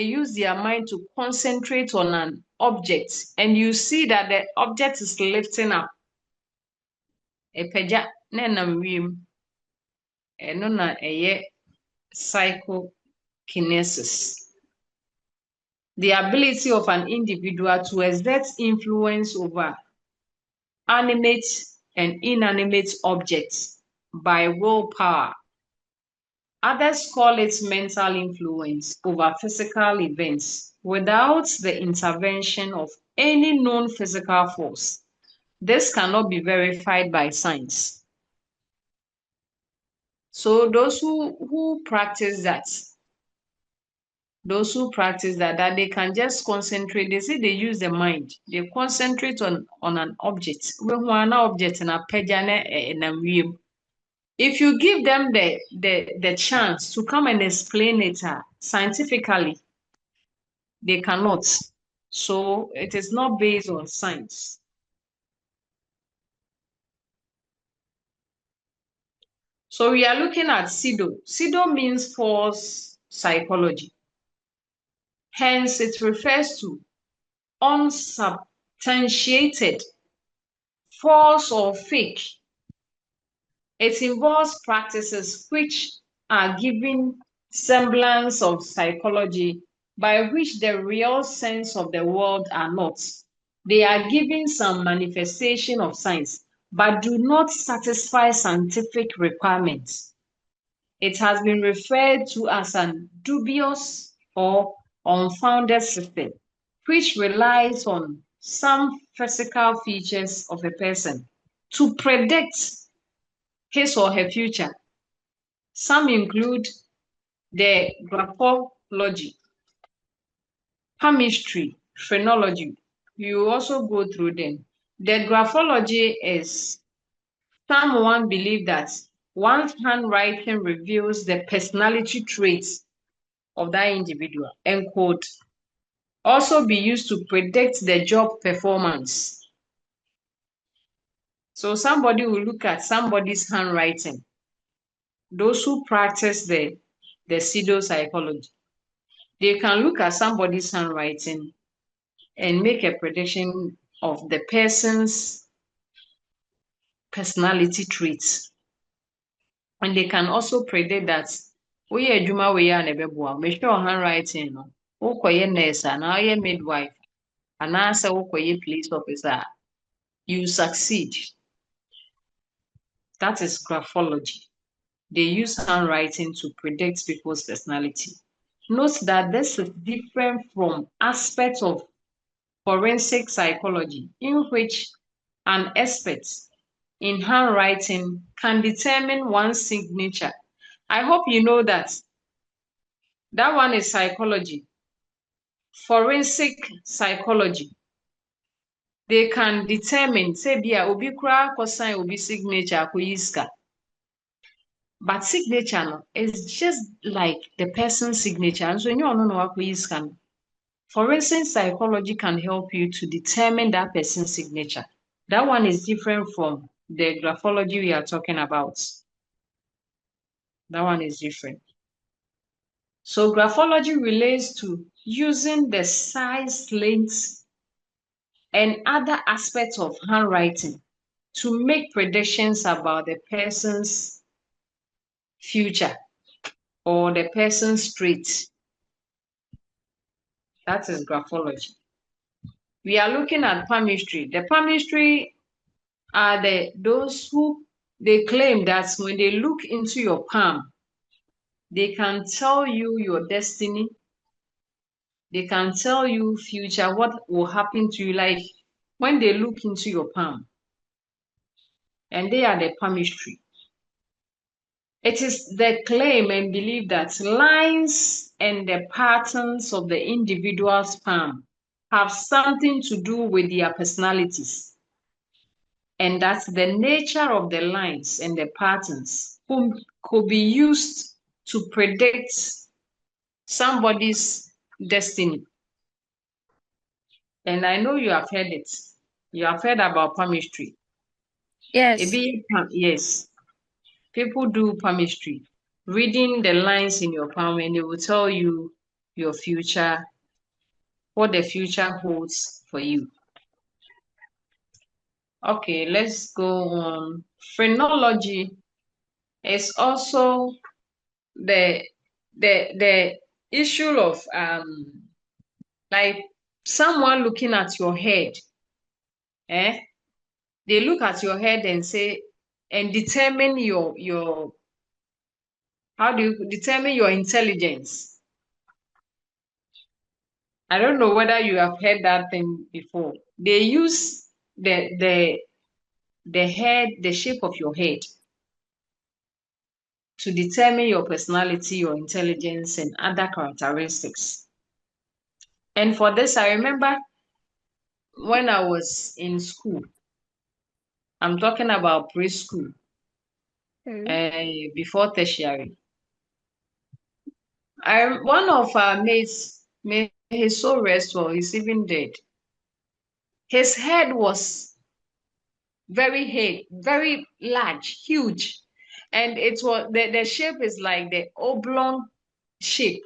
use their mind to concentrate on an object, and you see that the object is lifting up. Epeja na nam wiem. Eno na eye psychokinesis. The ability of an individual to exert influence over animate and inanimate objects by willpower. Others call it mental influence over physical events without the intervention of any known physical force. This cannot be verified by science. So those who practice that, that they can just concentrate, they say they use the mind. They concentrate on an object. If you give them the chance to come and explain it scientifically, they cannot. So it is not based on science. So we are looking at pseudo. Pseudo means false psychology. Hence, it refers to unsubstantiated, false or fake. It involves practices which are giving semblance of psychology by which the real sense of the world are not. They are giving some manifestation of science, but do not satisfy scientific requirements. It has been referred to as an dubious or unfounded system, which relies on some physical features of a person to predict his or her future. Some include the graphology, chemistry, phrenology. You also go through them. The graphology is someone believe that one's handwriting reveals the personality traits of that individual and could also be used to predict the job performance. So somebody will look at somebody's handwriting. Those who practice the pseudo-psychology, they can look at somebody's handwriting and make a prediction of the person's personality traits. And they can also predict that we are Juma we are nebeboa. Make sure handwriting no. Okoye nurse and I midwife and answer okoye police officer. You succeed. That is graphology. They use handwriting to predict people's personality. Note that this is different from aspects of forensic psychology, in which an expert in handwriting can determine one's signature. I hope you know that. That one is psychology. Forensic psychology. They can determine, say, bia obi kura ko sign obi signature ko yiska. But signature no, is just like the person's signature. And so you don't know what is can. Forensic psychology can help you to determine that person's signature. That one is different from the graphology we are talking about. That one is different. So graphology relates to using the size, length, and other aspects of handwriting to make predictions about the person's future or the person's traits. That is graphology. We are looking at palmistry. The palmistry are those who they claim that when they look into your palm, they can tell you your destiny. They can tell you future, what will happen to you, like when they look into your palm. And they are the palmistry. It is the claim and belief that lines and the patterns of the individual's palm have something to do with their personalities. And that the nature of the lines and the patterns could be used to predict somebody's destiny. And I know you have heard it. You have heard about palmistry. Yes. Yes. People do palmistry, reading the lines in your palm, and it will tell you your future, what the future holds for you. Okay, let's go on. Phrenology is also the issue of like someone looking at your head. They look at your head and say and determine your how do you determine your intelligence? I don't know whether you have heard that thing before. They use the head, the shape of your head to determine your personality, your intelligence, and other characteristics. And for this, I remember when I was in school, I'm talking about preschool, before tertiary. One of our mates, may his soul rest well, he's even dead. His head was very large, huge. And it was the shape is like the oblong shape.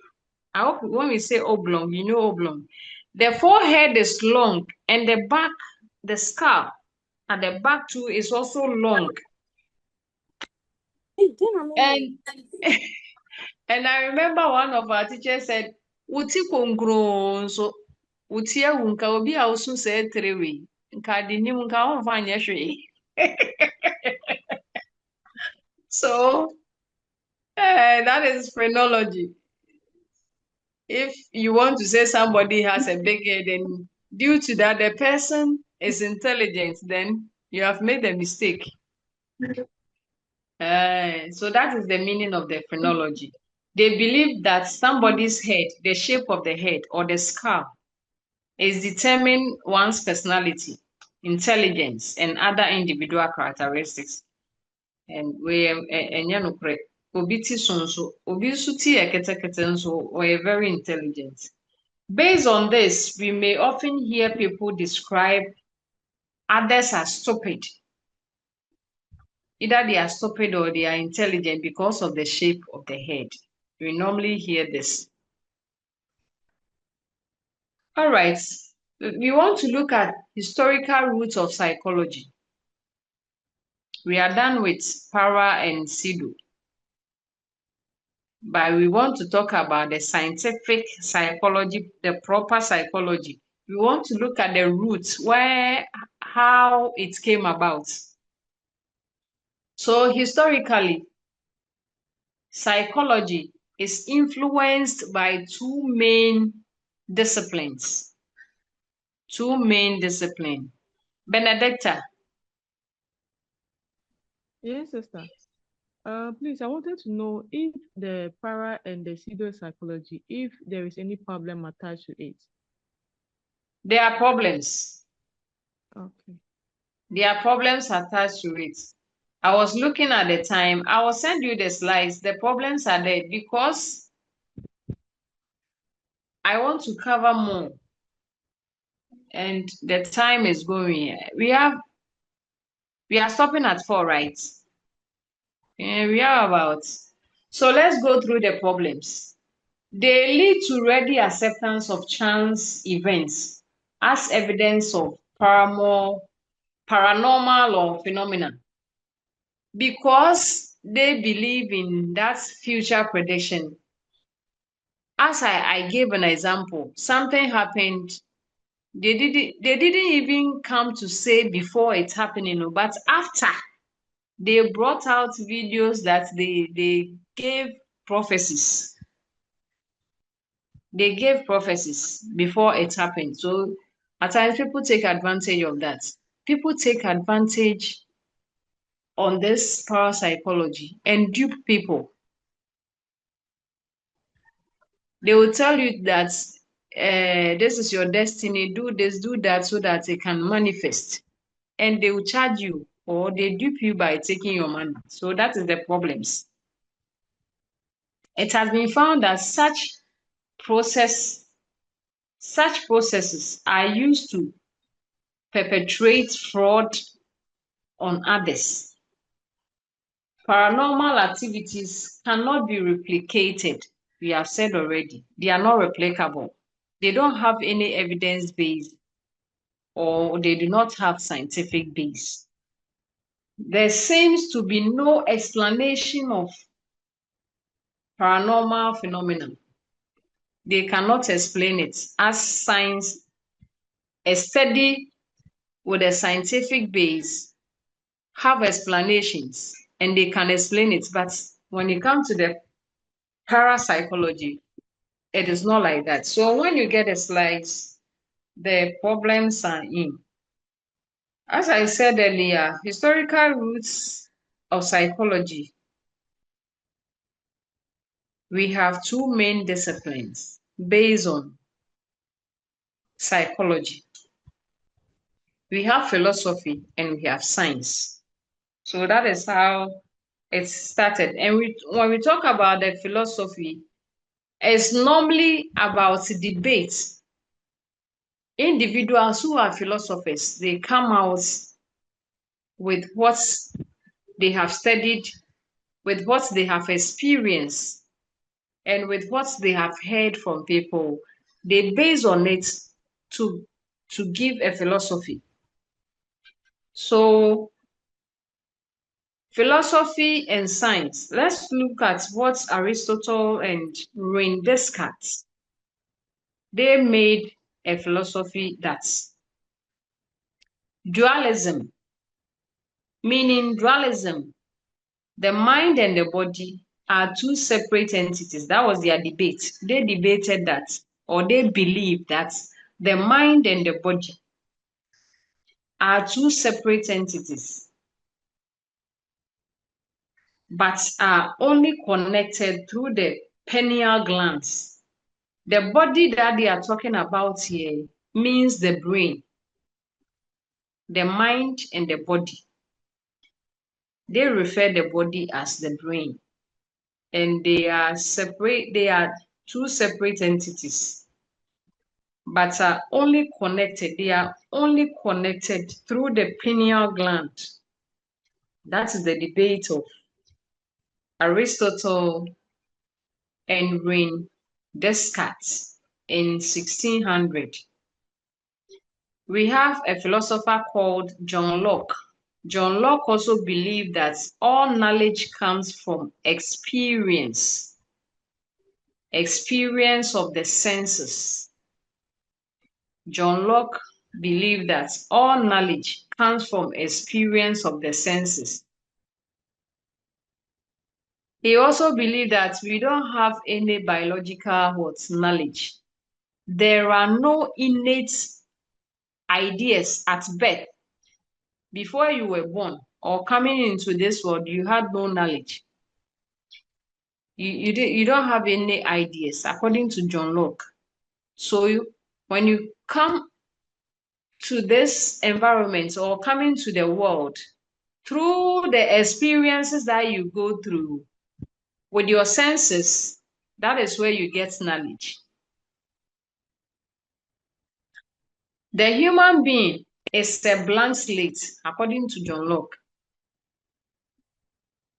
I hope when we say oblong, you know oblong. The forehead is long and the back, the skull at the back too is also long. And and I remember one of our teachers said, "Uti kongro so uti unka obi a usu se trewe nka dini nka on fanya hwe." So that is phrenology. If you want to say somebody has a big head and due to that the person is intelligent, then you have made a mistake. So that is the meaning of the phrenology. They believe that somebody's head, the shape of the head or the skull, is determine one's personality, intelligence, and other individual characteristics. And we obi ti so nso, obi nso ti eketekete nso, we're very intelligent. Based on this, we may often hear people describe others as stupid. Either they are stupid or they are intelligent because of the shape of the head. We normally hear this. All right. We want to look at historical roots of psychology. We are done with para and pseudo. But we want to talk about the scientific psychology, the proper psychology. We want to look at the roots, how it came about. So historically, psychology is influenced by two main disciplines. Benedicta. Yes, sister. Please, I wanted to know if the para and the pseudo psychology, if there is any problem attached to it. There are problems. Okay. There are problems attached to it. I was looking at the time. I will send you the slides. The problems are there because I want to cover more. And the time is going. We are stopping at 4, right? We are about. So let's go through the problems. They lead to ready acceptance of chance events as evidence of paranormal or phenomena, because they believe in that future prediction. As I gave an example, something happened. They didn't even come to say before it happening, but after they brought out videos that they gave prophecies. They gave prophecies before it happened. So at times people take advantage of that. People take advantage on this parapsychology and dupe people. They will tell you that this is your destiny, do this, do that, so that it can manifest. And they will charge you or they dupe you by taking your money. So that is the problems. It has been found that such processes are used to perpetrate fraud on others. Paranormal activities cannot be replicated. We have said already, they are not replicable. They don't have any evidence base or they do not have scientific base. There seems to be no explanation of paranormal phenomena. They cannot explain it. As science, a study with a scientific base have explanations and they can explain it. But when it comes to the parapsychology, it is not like that. So when you get the slides, the problems are in. As I said earlier, historical roots of psychology. We have two main disciplines based on psychology. We have philosophy and we have science. So that is how it started. And when we talk about the philosophy, it's normally about debate. Individuals who are philosophers, they come out with what they have studied, with what they have experienced, and with what they have heard from people. They base on it to give a philosophy. So philosophy and science. Let's look at what Aristotle and René Descartes, they made a philosophy that's dualism, meaning dualism. The mind and the body are two separate entities. That was their debate. They debated that, or they believed that the mind and the body are two separate entities, but are only connected through the pineal glands. The body that they are talking about here means the brain, the mind, and the body. They refer the body as the brain, and they are separate. They are two separate entities, but are only connected. They are only connected through the pineal gland. That is the debate of Aristotle and Rene Descartes in 1600. We have a philosopher called John Locke. John Locke also believed that all knowledge comes from experience of the senses. John Locke believed that all knowledge comes from experience of the senses. He also believed that we don't have any biological knowledge. There are no innate ideas at birth. Before you were born or coming into this world, you had no knowledge. You don't have any ideas, according to John Locke. So when you come to this environment or come into the world, through the experiences that you go through with your senses, that is where you get knowledge. The human being is a blank slate, according to John Locke.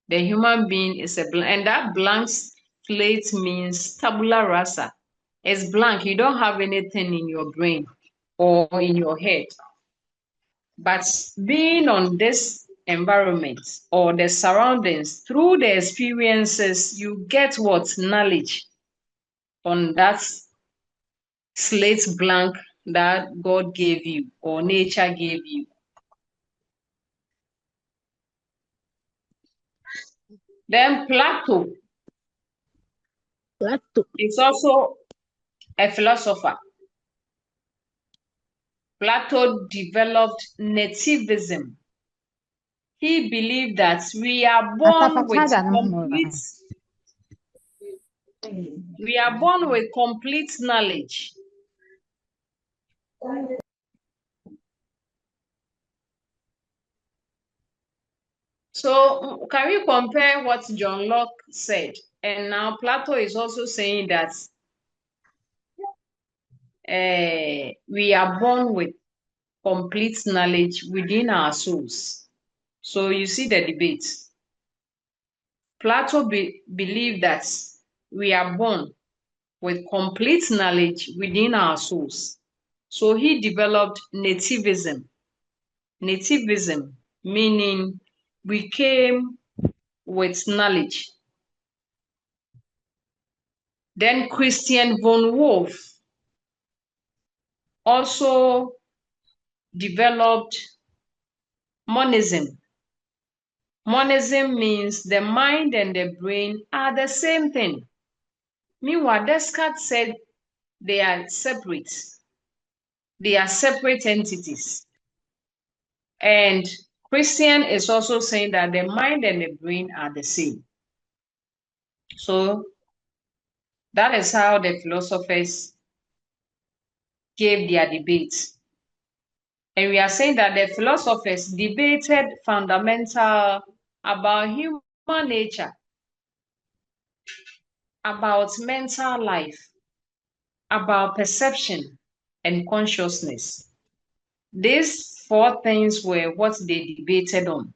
The human being is a blank, and that blank slate means tabula rasa. It's blank. You don't have anything in your brain or in your head. But being on this environment or the surroundings, through the experiences, you get what? Knowledge on that slate blank that God gave you or nature gave you. Then Plato is also a philosopher. Plato developed nativism. He believed that we are born with complete knowledge. So can we compare what John Locke said? And now Plato is also saying that we are born with complete knowledge within our souls. So you see the debate. Plato believed that we are born with complete knowledge within our souls. So he developed nativism. Nativism meaning we came with knowledge. Then Christian von Wolff also developed monism. Monism means the mind and the brain are the same thing. Meanwhile, Descartes said they are separate. They are separate entities. And Christian is also saying that the mind and the brain are the same. So that is how the philosophers gave their debates. And we are saying that the philosophers debated fundamental about human nature, about mental life, about perception and consciousness. These four things were what they debated on: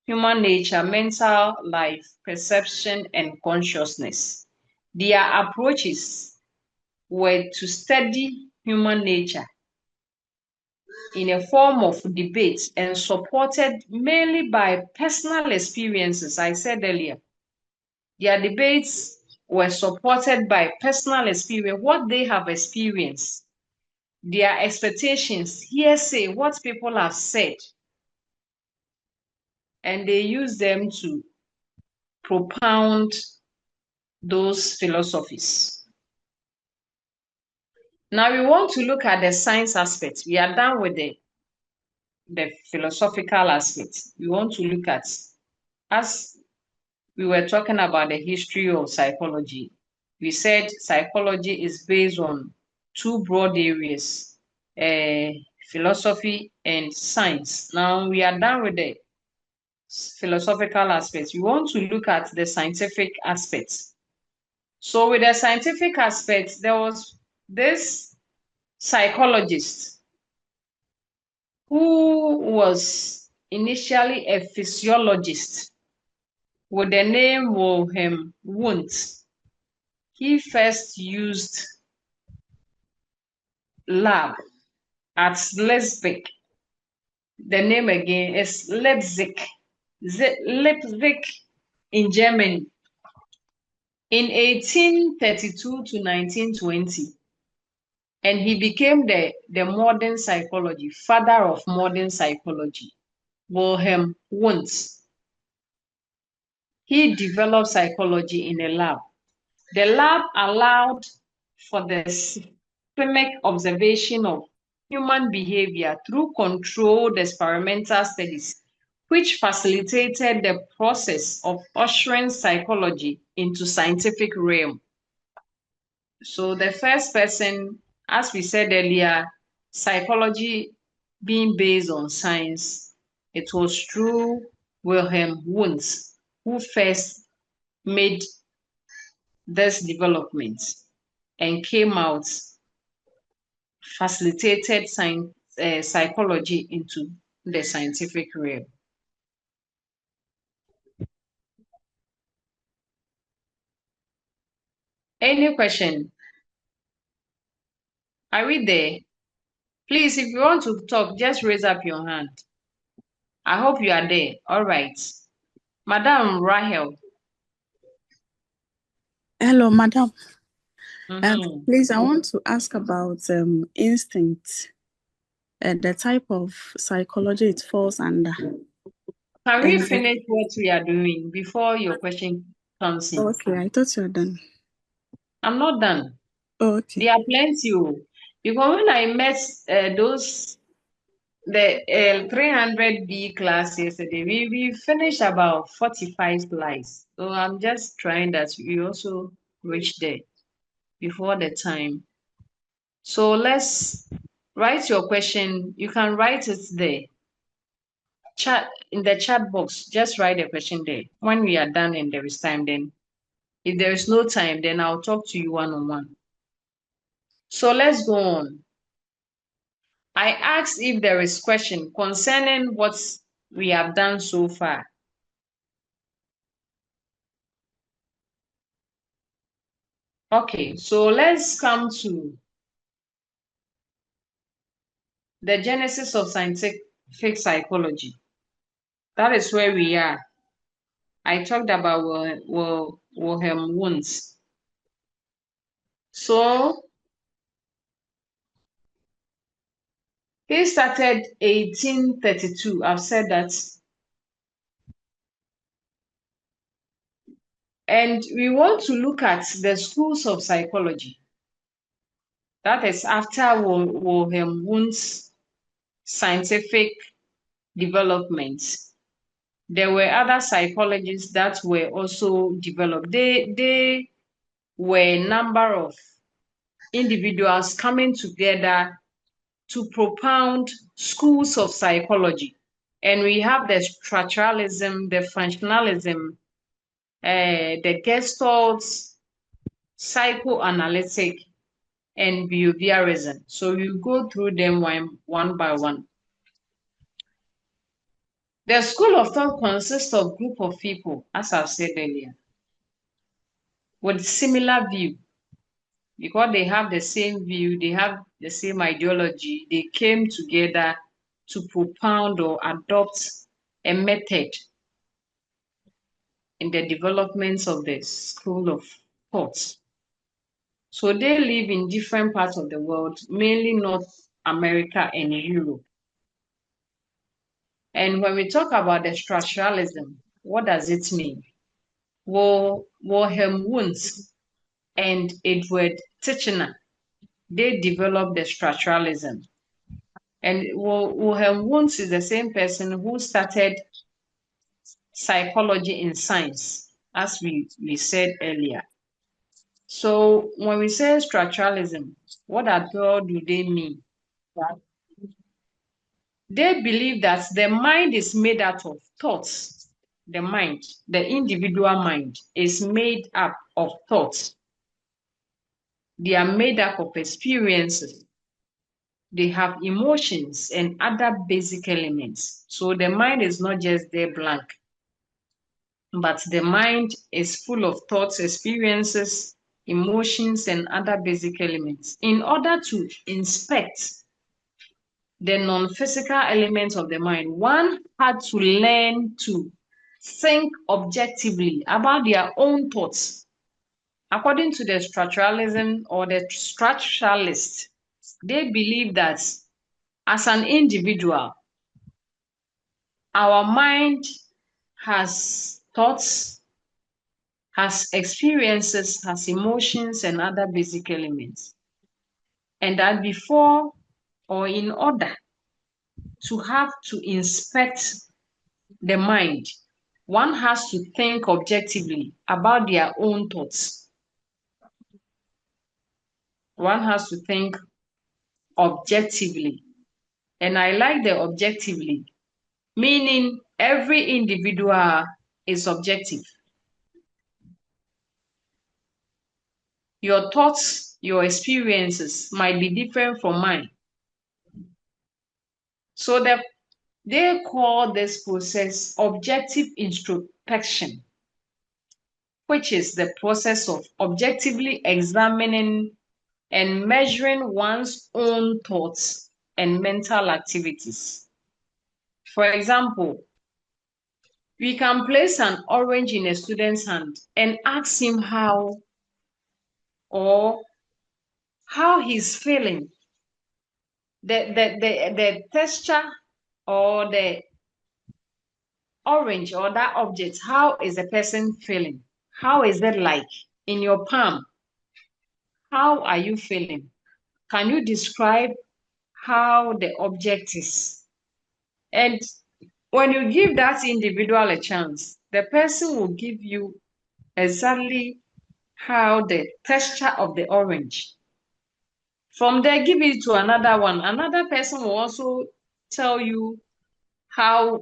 human nature, mental life, perception, and consciousness. Their approaches were to study human nature in a form of debate and supported mainly by personal experiences. I said earlier, their debates were supported by personal experience, what they have experienced, their expectations, hearsay, what people have said, and they use them to propound those philosophies. Now we want to look at the science aspect. We are done with the philosophical aspect. We want to look at, as we were talking about the history of psychology, we said psychology is based on two broad areas, philosophy and science. Now we are done with the philosophical aspects. We want to look at the scientific aspects. So with the scientific aspects, there was this psychologist who was initially a physiologist with the name Wilhelm Wundt. He first used lab at Leipzig. The name again is Leipzig. Leipzig in Germany. In 1832 to 1920. And he became the modern psychology, father of modern psychology, Wilhelm Wundt. He developed psychology in a lab. The lab allowed for the systemic observation of human behavior through controlled experimental studies, which facilitated the process of ushering psychology into scientific realm. So the first person, as we said earlier, psychology being based on science, it was through Wilhelm Wundt who first made this development and came out, facilitated psychology into the scientific realm. Any question? Are we there? Please, if you want to talk, just raise up your hand. I hope you are there. All right. Madam Rahel. Hello, madam. Mm-hmm. Please, I want to ask about instinct and the type of psychology it falls under. Can we finish what we are doing before your question comes in? Okay, I thought you were done. I'm not done. Oh, okay. There are plenty. Because when I met the 300B class yesterday, we finished about 45 slides. So I'm just trying that we also reach there before the time. So let's write your question. You can write it there. Chat in the chat box. Just write the question there. When we are done and there is time, then if there is no time, then I'll talk to you one-on-one. So let's go on. I asked if there is question concerning what we have done so far. Okay, so let's come to the genesis of scientific psychology. That is where we are. I talked about Wilhelm Wundt. So he started 1832. I've said that. And we want to look at the schools of psychology. That is after Wilhelm Wundt's scientific developments. There were other psychologists that were also developed. They were a number of individuals coming together to propound schools of psychology. And we have the structuralism, the functionalism, the Gestalt, psychoanalytic, and behaviourism. So you go through them one by one. The school of thought consists of a group of people, as I've said earlier, with similar view. Because they have the same view, they have the same ideology, they came together to propound or adopt a method in the development of the school of thought. So they live in different parts of the world, mainly North America and Europe. And when we talk about the structuralism, what does it mean? Wilhelm Wundt and Edward Titchener, they developed the structuralism. And Wilhelm Wundt is the same person who started psychology in science, as we said earlier. So when we say structuralism, what at all do they mean? They believe that the mind is made out of thoughts. The mind, the individual mind, is made up of thoughts. They are made up of experiences. They have emotions and other basic elements. So the mind is not just there blank, but the mind is full of thoughts, experiences, emotions, and other basic elements. In order to inspect the non-physical elements of the mind, one had to learn to think objectively about their own thoughts. According to the structuralism or the structuralists, they believe that as an individual, our mind has thoughts, has experiences, has emotions, and other basic elements. And that before or in order to have to inspect the mind, one has to think objectively about their own thoughts. One has to think objectively. And I like the objectively, meaning every individual is objective. Your thoughts, your experiences might be different from mine. So they call this process objective introspection, which is the process of objectively examining and measuring one's own thoughts and mental activities. For example, we can place an orange in a student's hand and ask him how he's feeling. The texture or the orange or that object, how is the person feeling? How is it like in your palm? How are you feeling? Can you describe how the object is? And when you give that individual a chance, the person will give you exactly how the texture of the orange. From there, give it to another one. Another person will also tell you how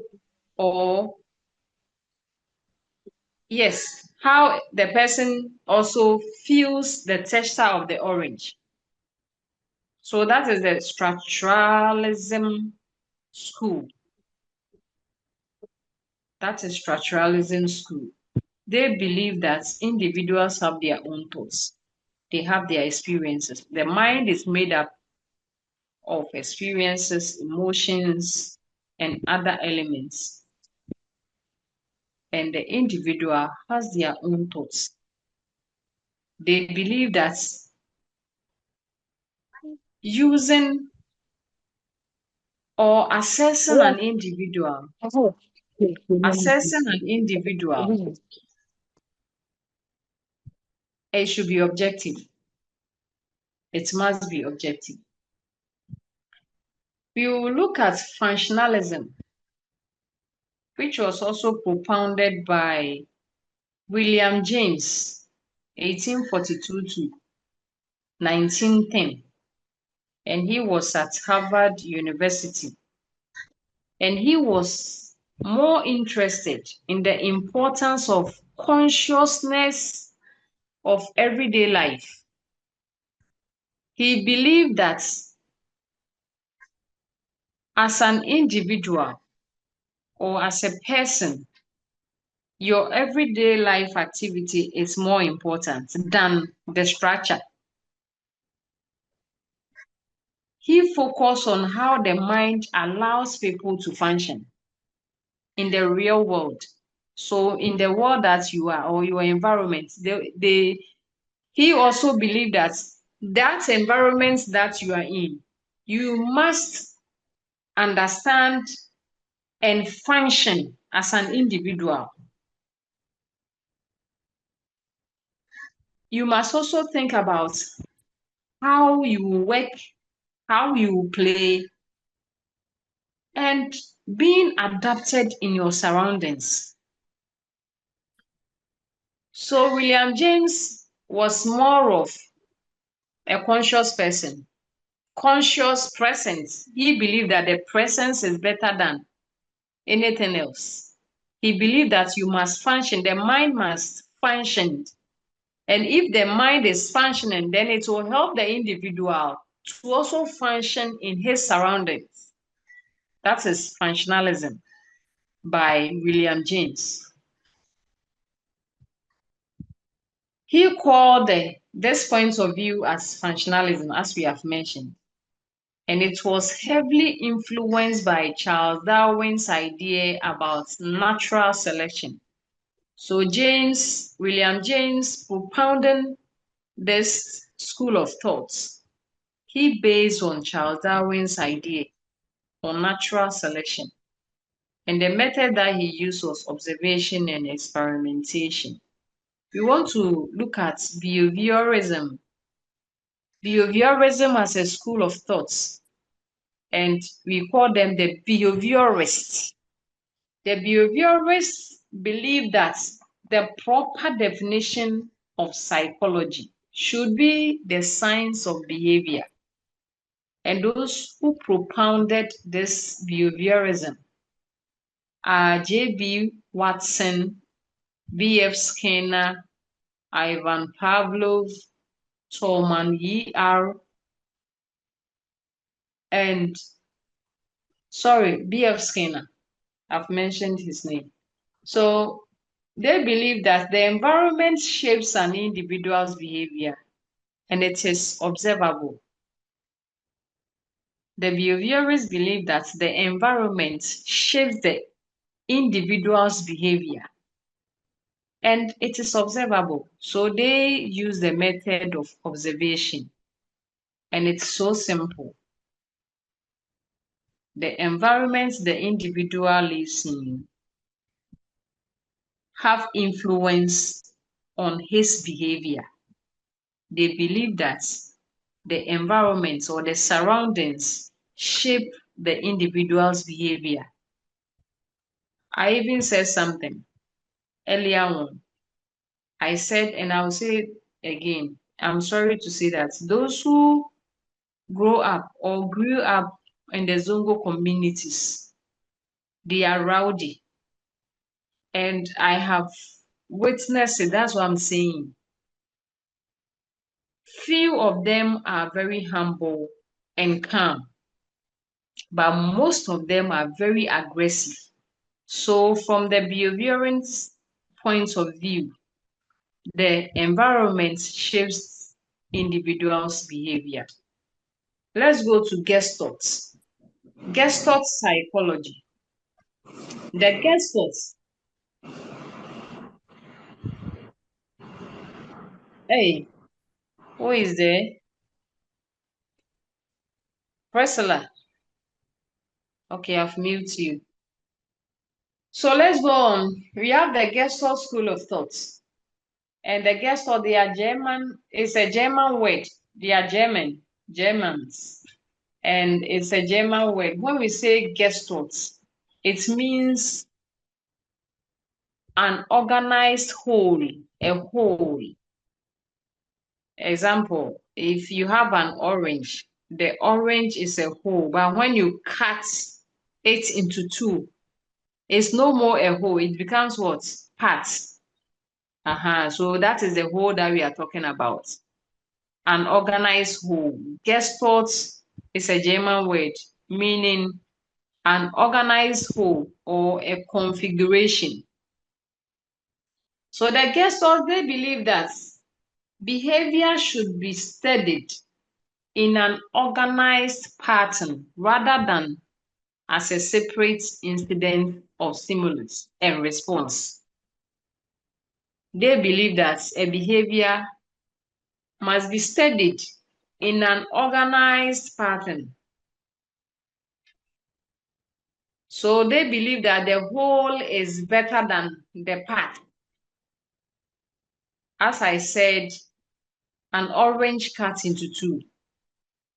how the person also feels the texture of the orange. So that is the structuralism school. That is structuralism school. They believe that individuals have their own thoughts. They have their experiences. The mind is made up of experiences, emotions, and other elements. And the individual has their own thoughts. They believe that using or assessing an individual, it should be objective. It must be objective. We will look at functionalism, which was also propounded by William James, 1842 to 1910. And he was at Harvard University. And he was more interested in the importance of consciousness of everyday life. He believed that as an individual or as a person, your everyday life activity is more important than the structure. He focused on how the mind allows people to function in the real world. So in the world that you are or your environment, he also believed that that environment that you are in, you must understand and function as an individual. You must also think about how you work, how you play, and being adapted in your surroundings. So William James was more of a conscious person, conscious presence. He believed that the presence is better than anything else. He believed that you must function, the mind must function. And if the mind is functioning, then it will help the individual to also function in his surroundings. That is functionalism by William James. He called this point of view as functionalism, as we have mentioned. And it was heavily influenced by Charles Darwin's idea about natural selection. So William James propounded this school of thoughts. He based on Charles Darwin's idea on natural selection. And the method that he used was observation and experimentation. We want to look at behaviorism. Behaviorism as a school of thoughts. And we call them the behaviorists. The behaviorists believe that the proper definition of psychology should be the science of behavior. And those who propounded this behaviorism are J.B. Watson, B.F. Skinner, Ivan Pavlov, Tolman E.R., and B.F. Skinner. I've mentioned his name. So they believe that the environment shapes an individual's behavior and it is observable. The behaviorists believe that the environment shapes the individual's behavior and it is observable. So they use the method of observation and it's so simple. The environment the individual lives in have influence on his behavior. They believe that the environment or the surroundings shape the individual's behavior. I even said something earlier on. I said, and I'll say it again, I'm sorry to say that those who grow up or grew up in the Zongo communities, they are rowdy. And I have witnessed it, that's what I'm saying. Few of them are very humble and calm, but most of them are very aggressive. So from the behaviorist point of view, the environment shapes individuals' behavior. Let's go to Gestalt. Gestalt psychology. The Gestalt. Hey, who is there? Priscilla. Okay, I've muted you. So let's go on. We have the Gestalt school of thoughts. And the Gestalt, they are German. It's a German word. They are Germans. And it's a German word. When we say Gestalt, it means an organized whole, a whole. Example, if you have an orange, the orange is a whole, but when you cut it into two, it's no more a whole, it becomes what? Parts. So that is the whole that we are talking about. An organized whole. Gestalt is a German word meaning an organized whole or a configuration. So the Gestalt, they believe that behavior should be studied in an organized pattern rather than as a separate incident of stimulus and response. They believe that a behavior must be studied in an organized pattern. So they believe that the whole is better than the part. As I said, an orange cut into two.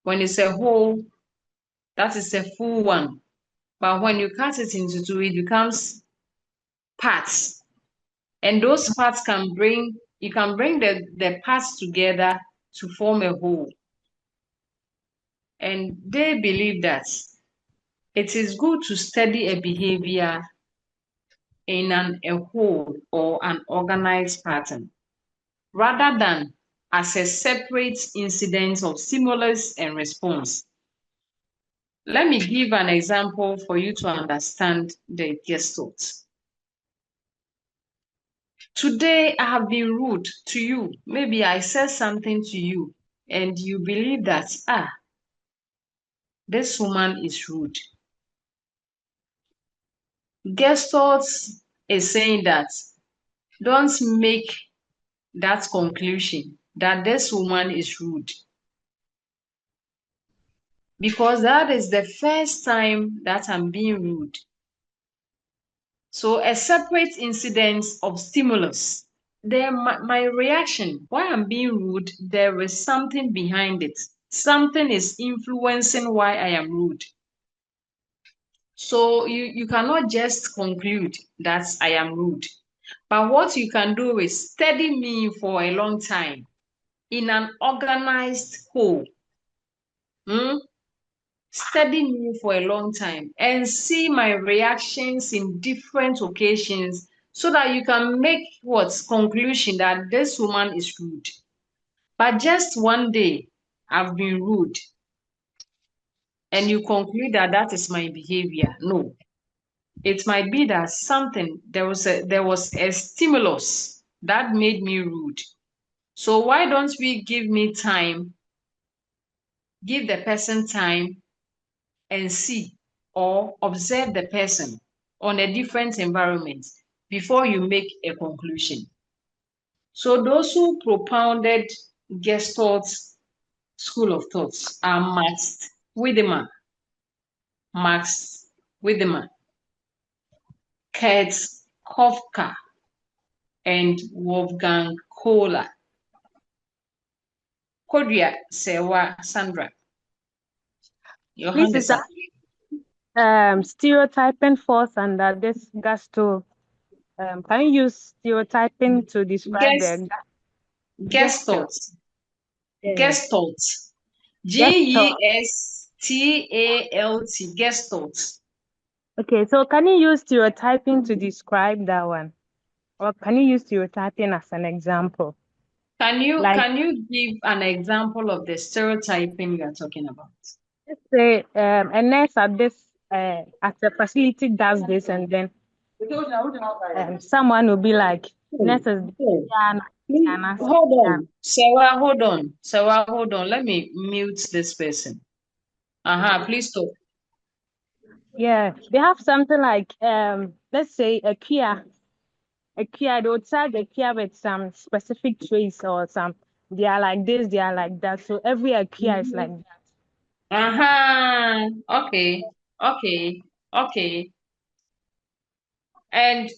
When it's a whole, that is a full one. But when you cut it into two, it becomes parts. And those parts can bring You can bring the parts together to form a whole. And they believe that it is good to study a behavior in a whole or an organized pattern, rather than as a separate incident of stimulus and response. Let me give an example for you to understand the gestalt. Today, I have been rude to you. Maybe I said something to you, and you believe that, this woman is rude. Gestalt is saying that don't make that conclusion that this woman is rude, because that is the first time that I'm being rude. So a separate incident of stimulus. Then my reaction, why I'm being rude, there is something behind it. Something is influencing why I am rude. So you cannot just conclude that I am rude. But what you can do is study me for a long time in an organized whole. Study me for a long time and see my reactions in different occasions, so that you can make conclusion that this woman is rude. But just one day I've been rude and you conclude that that is my behavior. No. It might be that there was a stimulus that made me rude. So why don't we give the person time and see or observe the person on a different environment before you make a conclusion. So those who propounded Gestalt school of thoughts are Max Wideman, Kurt Kofka, and Wolfgang Kohler. Kodia Sewa Sandra. Your hand is up. Stereotyping falls under this gusto. Can you use stereotyping to describe the Gestalt? Gestalt. Gestalt. Gestalt. Okay, so can you use stereotyping to describe that one? Or can you use stereotyping as an example? Can you give an example of the stereotyping you are talking about? Let's say a nurse at a facility does this, and then someone will be like, nurses. Hold on. Sewa, hold on. Let me mute this person. Please stop. Yeah, they have something like let's say a Kia, they would tag a Kia with some specific traits or some. They are like this, they are like that. So every Kia is like that. Okay. And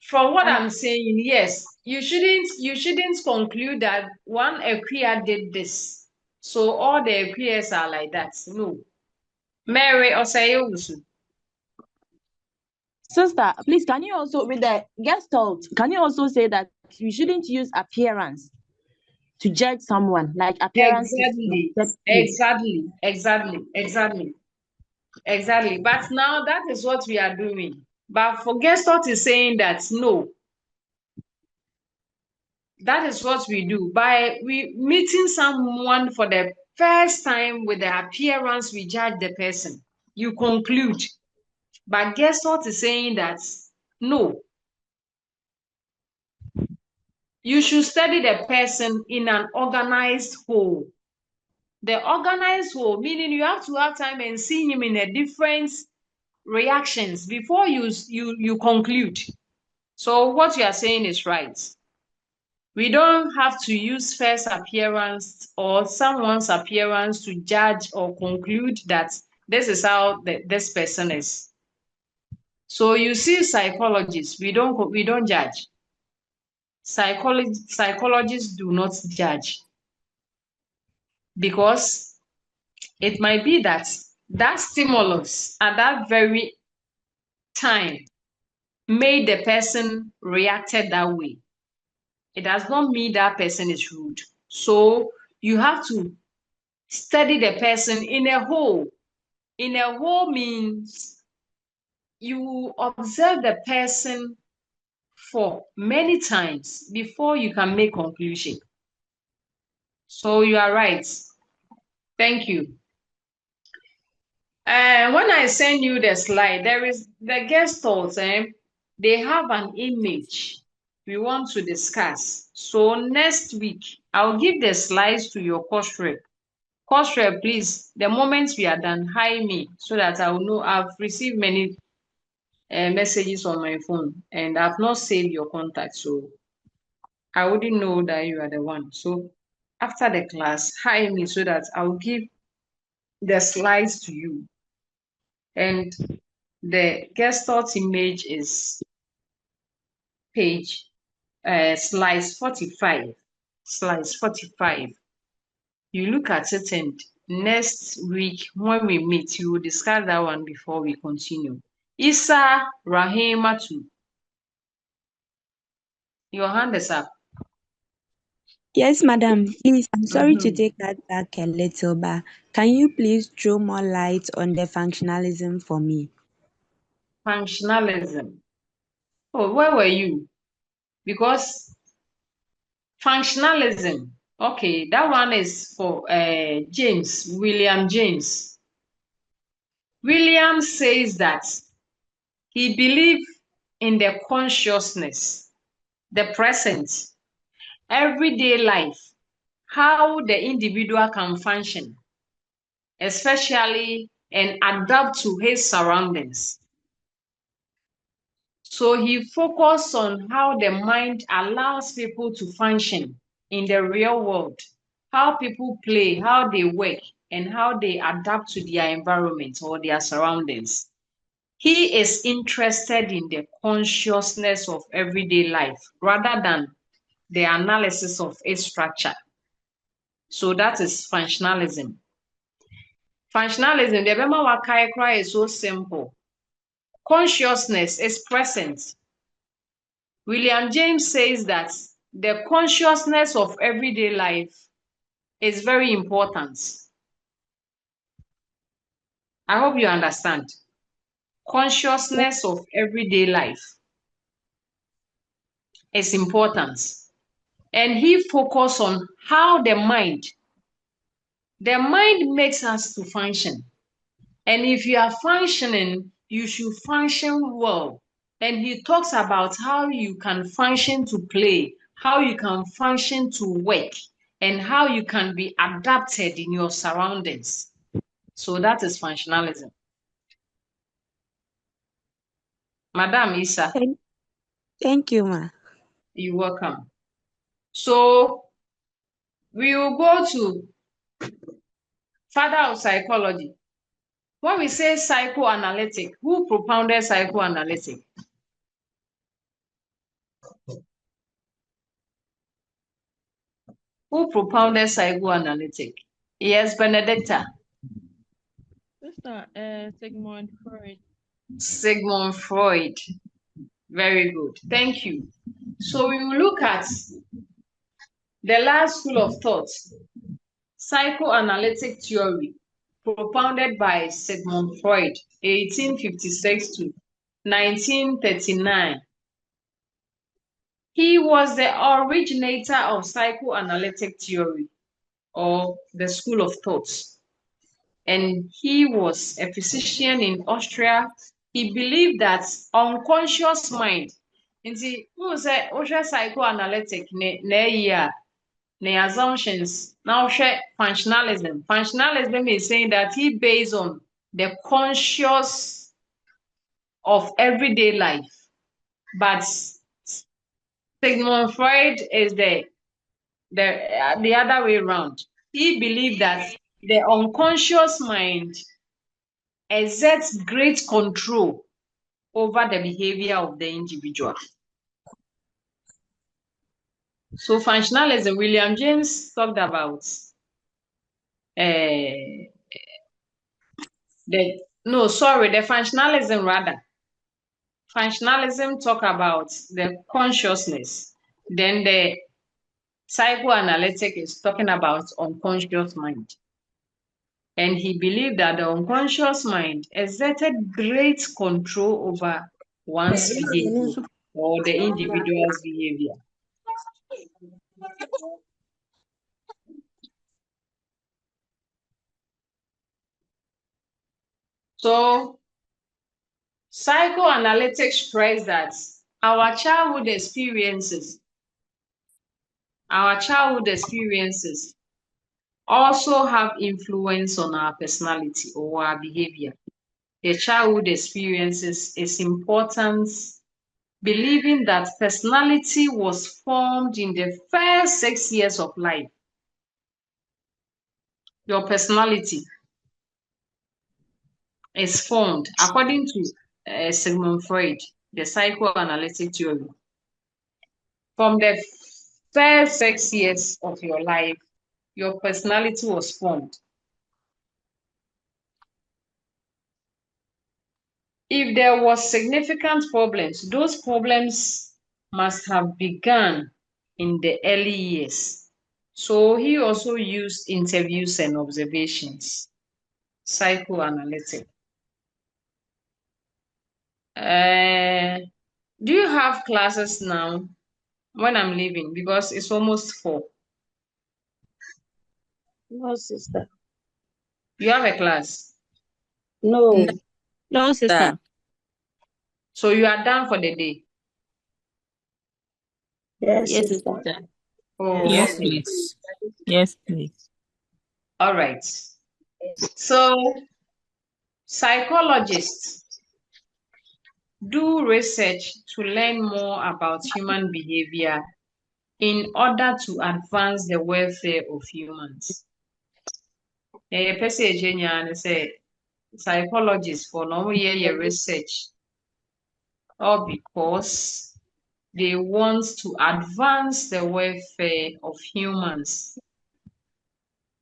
from what I'm saying, yes, you shouldn't conclude that one Equia did this, so all the Equias are like that. No. Mary Osayewusu. Sister, please, can you also, with the Gestalt, can you also say that you shouldn't use appearance to judge someone? Like appearance. Exactly. But now that is what we are doing. But for Gestalt is saying that no. That is what we do. By meeting someone for the first time with the appearance, we judge the person. You conclude. But Gestalt is saying that no. You should study the person in an organized whole. The organized whole, meaning you have to have time and see him in a different reactions before you conclude. So what you are saying is right. We don't have to use first appearance or someone's appearance to judge or conclude that this is how this person is. So you see, psychologists, we don't judge. Psychologists do not judge, because it might be that stimulus at that very time made the person reacted that way. it does not mean that person is rude. So you have to study the person in a whole. In a whole means you observe the person for many times before you can make conclusion. So you are right. Thank you. When I send you the slide, there is the guest thoughts, they have an image we want to discuss. So next week, I'll give the slides to your course rep. Course rep, please, the moment we are done, hire me so that I will know. I've received many messages on my phone and I've not saved your contact, so I wouldn't know that you are the one. So after the class, hire me so that I'll give the slides to you. And the guest thought image is page slides 45. Slides 45. You look at it, and next week when we meet, you will discuss that one before we continue. Isa Rahimatu, your hand is up. Yes, madam. Please, I'm sorry to take that back a little, but can you please throw more light on the functionalism for me? Functionalism. Oh, where were you? Because functionalism, okay, that one is for William James. William says that he believes in the consciousness, the present, everyday life, how the individual can function, especially and adapt to his surroundings. So he focused on how the mind allows people to function in the real world, how people play, how they work, and how they adapt to their environment or their surroundings. He is interested in the consciousness of everyday life rather than the analysis of its structure. So that is functionalism. Functionalism, the Bema Wakai cry is so simple. Consciousness is present. William James says that the consciousness of everyday life is very important. I hope you understand. Consciousness of everyday life is important. And he focused on how the mind makes us to function. And if you are functioning, you should function well. And he talks about how you can function to play, how you can function to work, and how you can be adapted in your surroundings. So that is functionalism. Madam Isa. Thank you, ma. You're welcome. So we will go to father of psychology. When we say psychoanalytic, who propounded psychoanalytic? Who propounded psychoanalytic? Yes, Benedicta. Sister, Sigmund Freud. Sigmund Freud. Very good. Thank you. So we will look at the last school of thought, psychoanalytic theory, propounded by Sigmund Freud, 1856 to 1939. He was the originator of psychoanalytic theory, or the school of thoughts. And he was a physician in Austria. He believed that unconscious mind, who said psychoanalytic ne assumptions, now functionalism. Functionalism is saying that he based on the conscious of everyday life. But Sigmund Freud is the other way around. He believed that the unconscious mind exerts great control over the behavior of the individual. So functionalism, William James talked about the functionalism rather. Functionalism talk about the consciousness. Then the Psychoanalytic is talking about unconscious mind. And he believed that the unconscious mind exerted great control over one's behavior or the individual's behavior. So, psychoanalytic stress that our childhood experiences also have influence on our personality or our behavior. The childhood experiences is important, believing that personality was formed in the first 6 years of life. Your personality is formed according to Sigmund Freud, the psychoanalytic theory. From the first 6 years of your life, your personality was formed. If there was significant problems, those problems must have begun in the early years. So he also used interviews and observations, psychoanalytic. Do you have classes now when I'm leaving? Because it's almost 4. No, sister. You have a class? No. No, sister. So you are done for the day? Yes, Yes, sister. sister. Oh, Yes, okay. please. Yes, please. All right. So psychologists do research to learn more about human behavior in order to advance the welfare of humans. Psychologists for no year research, or because they want to advance the welfare of humans.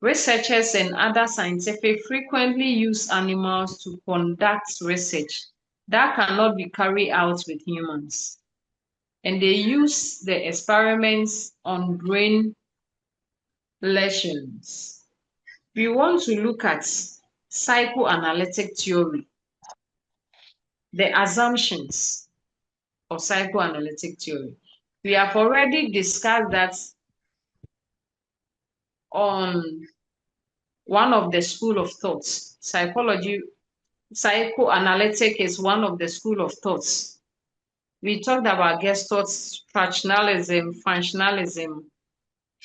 Researchers and other scientific frequently use animals to conduct research that cannot be carried out with humans. And they use the experiments on brain lesions. We want to look at psychoanalytic theory, the assumptions of psychoanalytic theory. We have already discussed that on one of the school of thoughts. Psychoanalytic is one of the school of thoughts. We talked about Gestalt, fractionalism, functionalism,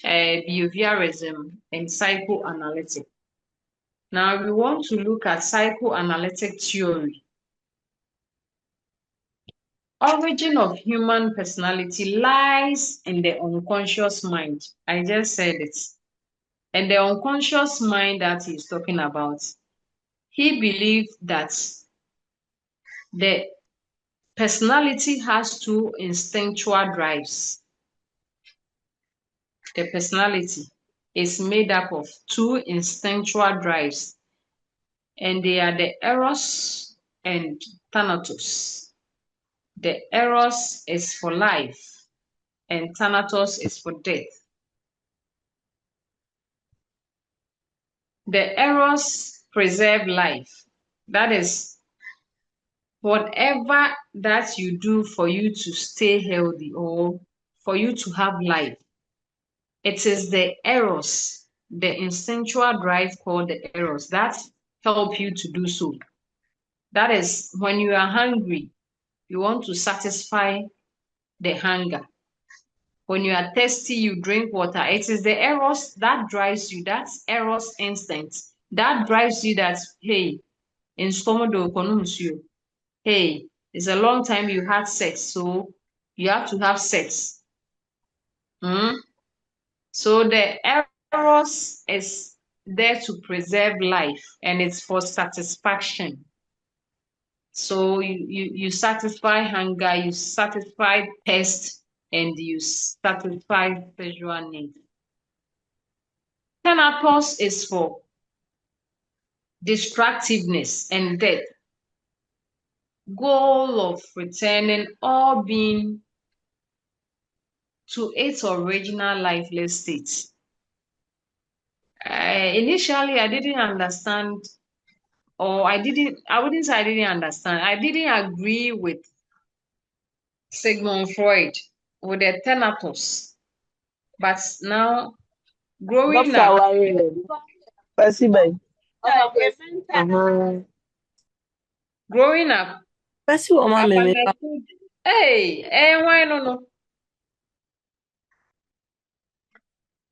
behaviorism, and psychoanalytic. Now we want to look at psychoanalytic theory. Origin of human personality lies in the unconscious mind. I just said it. And the unconscious mind that he's talking about, he believed that the personality has 2 instinctual drives. The personality is made up of 2 instinctual drives, and they are the eros and thanatos. The eros is for life, and thanatos is for death. The eros preserve life. That is, whatever that you do for you to stay healthy or for you to have life, it is the eros, the instinctual drive called the eros, that help you to do so. That is, when you are hungry, you want to satisfy the hunger. When you are thirsty, you drink water. It is the eros that drives you, that eros instinct, that drives you that, hey, in stomodo konumsio, hey, it's a long time you had sex, so you have to have sex. So the eros is there to preserve life, and it's for satisfaction. So you satisfy hunger, you satisfy thirst, and you satisfy sexual need. Thanatos is for destructiveness and death. Goal of returning all being to its original lifeless state. Initially, I didn't understand, or I wouldn't say I didn't understand. I didn't agree with Sigmund Freud with the Thanatos. But now, growing Doctor up, Warren. Possible. growing up, Basi wo ma I've me. understood. Hey, why no?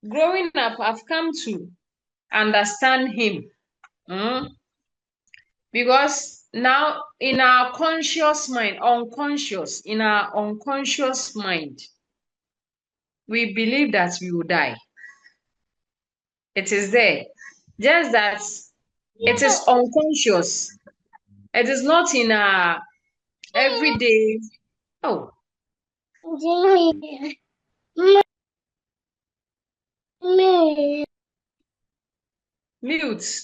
Growing up, I've come to understand him. Because now in our unconscious mind, we believe that we will die. It is there. Just that it is unconscious. It is not in our everyday. Oh, mute.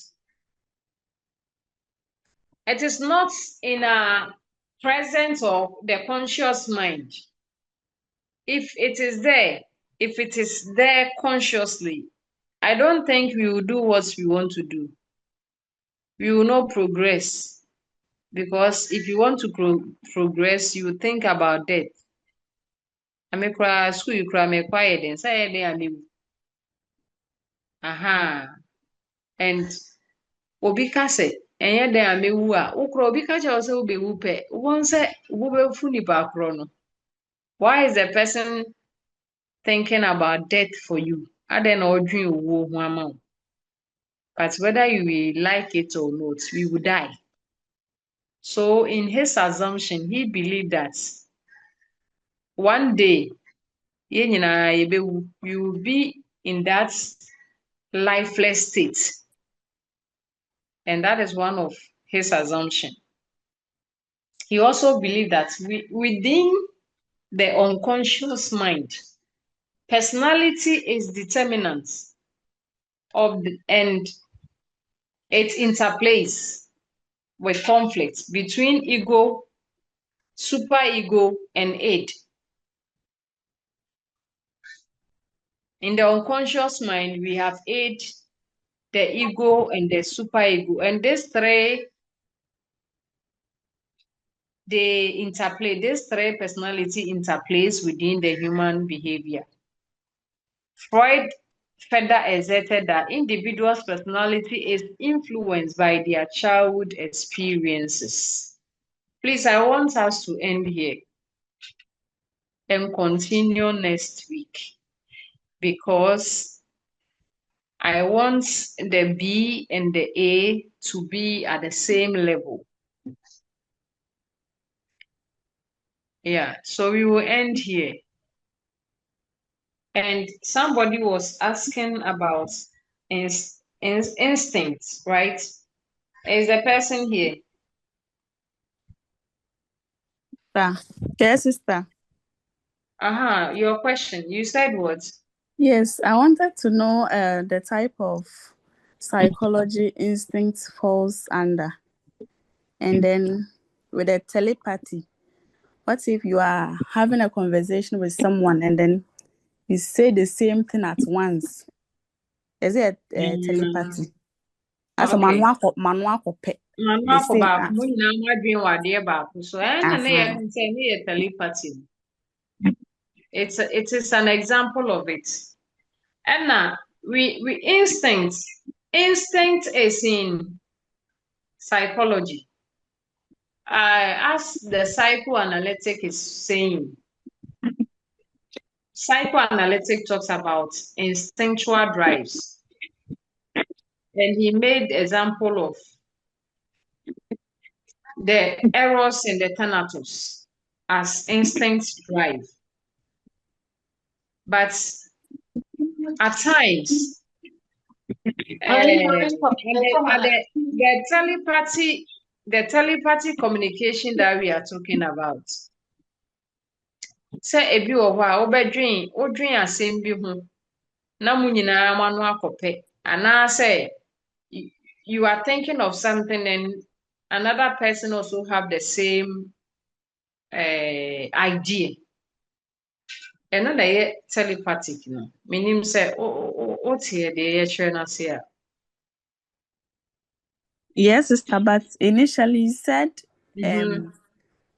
It is not in our presence of the conscious mind. If it is there consciously, I don't think we will do what we want to do. We will not progress. Because if you want to progress, you think about death. I mean, school you cry me quiet and say I mean, aha. And obi ka say, enye den amewu a, ukro obi ka che say obewu pe. Won say wo be fu nipa kro no. Why is the person thinking about death for you? Aden na odwin owo ho ama wo. But whether you will like it or not, we will die. So in his assumption, he believed that one day, we will be in that lifeless state. And that is one of his assumption. He also believed that within the unconscious mind, personality is determinant and it interplays with conflict between ego, superego, and id. In the unconscious mind, we have id, the ego, and the superego. And these three, they interplay. These three personality interplays within the human behavior. Freud further asserted that individuals' personality is influenced by their childhood experiences. Please, I want us to end here and continue next week because I want the B and the A to be at the same level. Yeah, so we will end here. And somebody was asking about instincts, right? Is the person here? Yes, sister. Your question. You said what? Yes, I wanted to know the type of psychology instinct falls under. And then with the telepathy, what if you are having a conversation with someone and then you say the same thing at once? Is it telepathy? As a manual pet. So telepathy. It is an example of it. And now we instinct is in psychology. As the psychoanalytic is saying, psychoanalytic talks about instinctual drives. And he made example of the eros in the thanatos as instinct drive. But at times, the telepathy communication that we are talking about. Say ebi wo ho a wodwen asem bi ho na mo nyinaa mo ano akɔpɛ ana say you are thinking of something and another person also have the same idea. ɛno na ɛyɛ telepathic no menim sɛ woteɛ deɛ yɛkyerɛ no ase a. Yes, sister, but initially you said Mhm.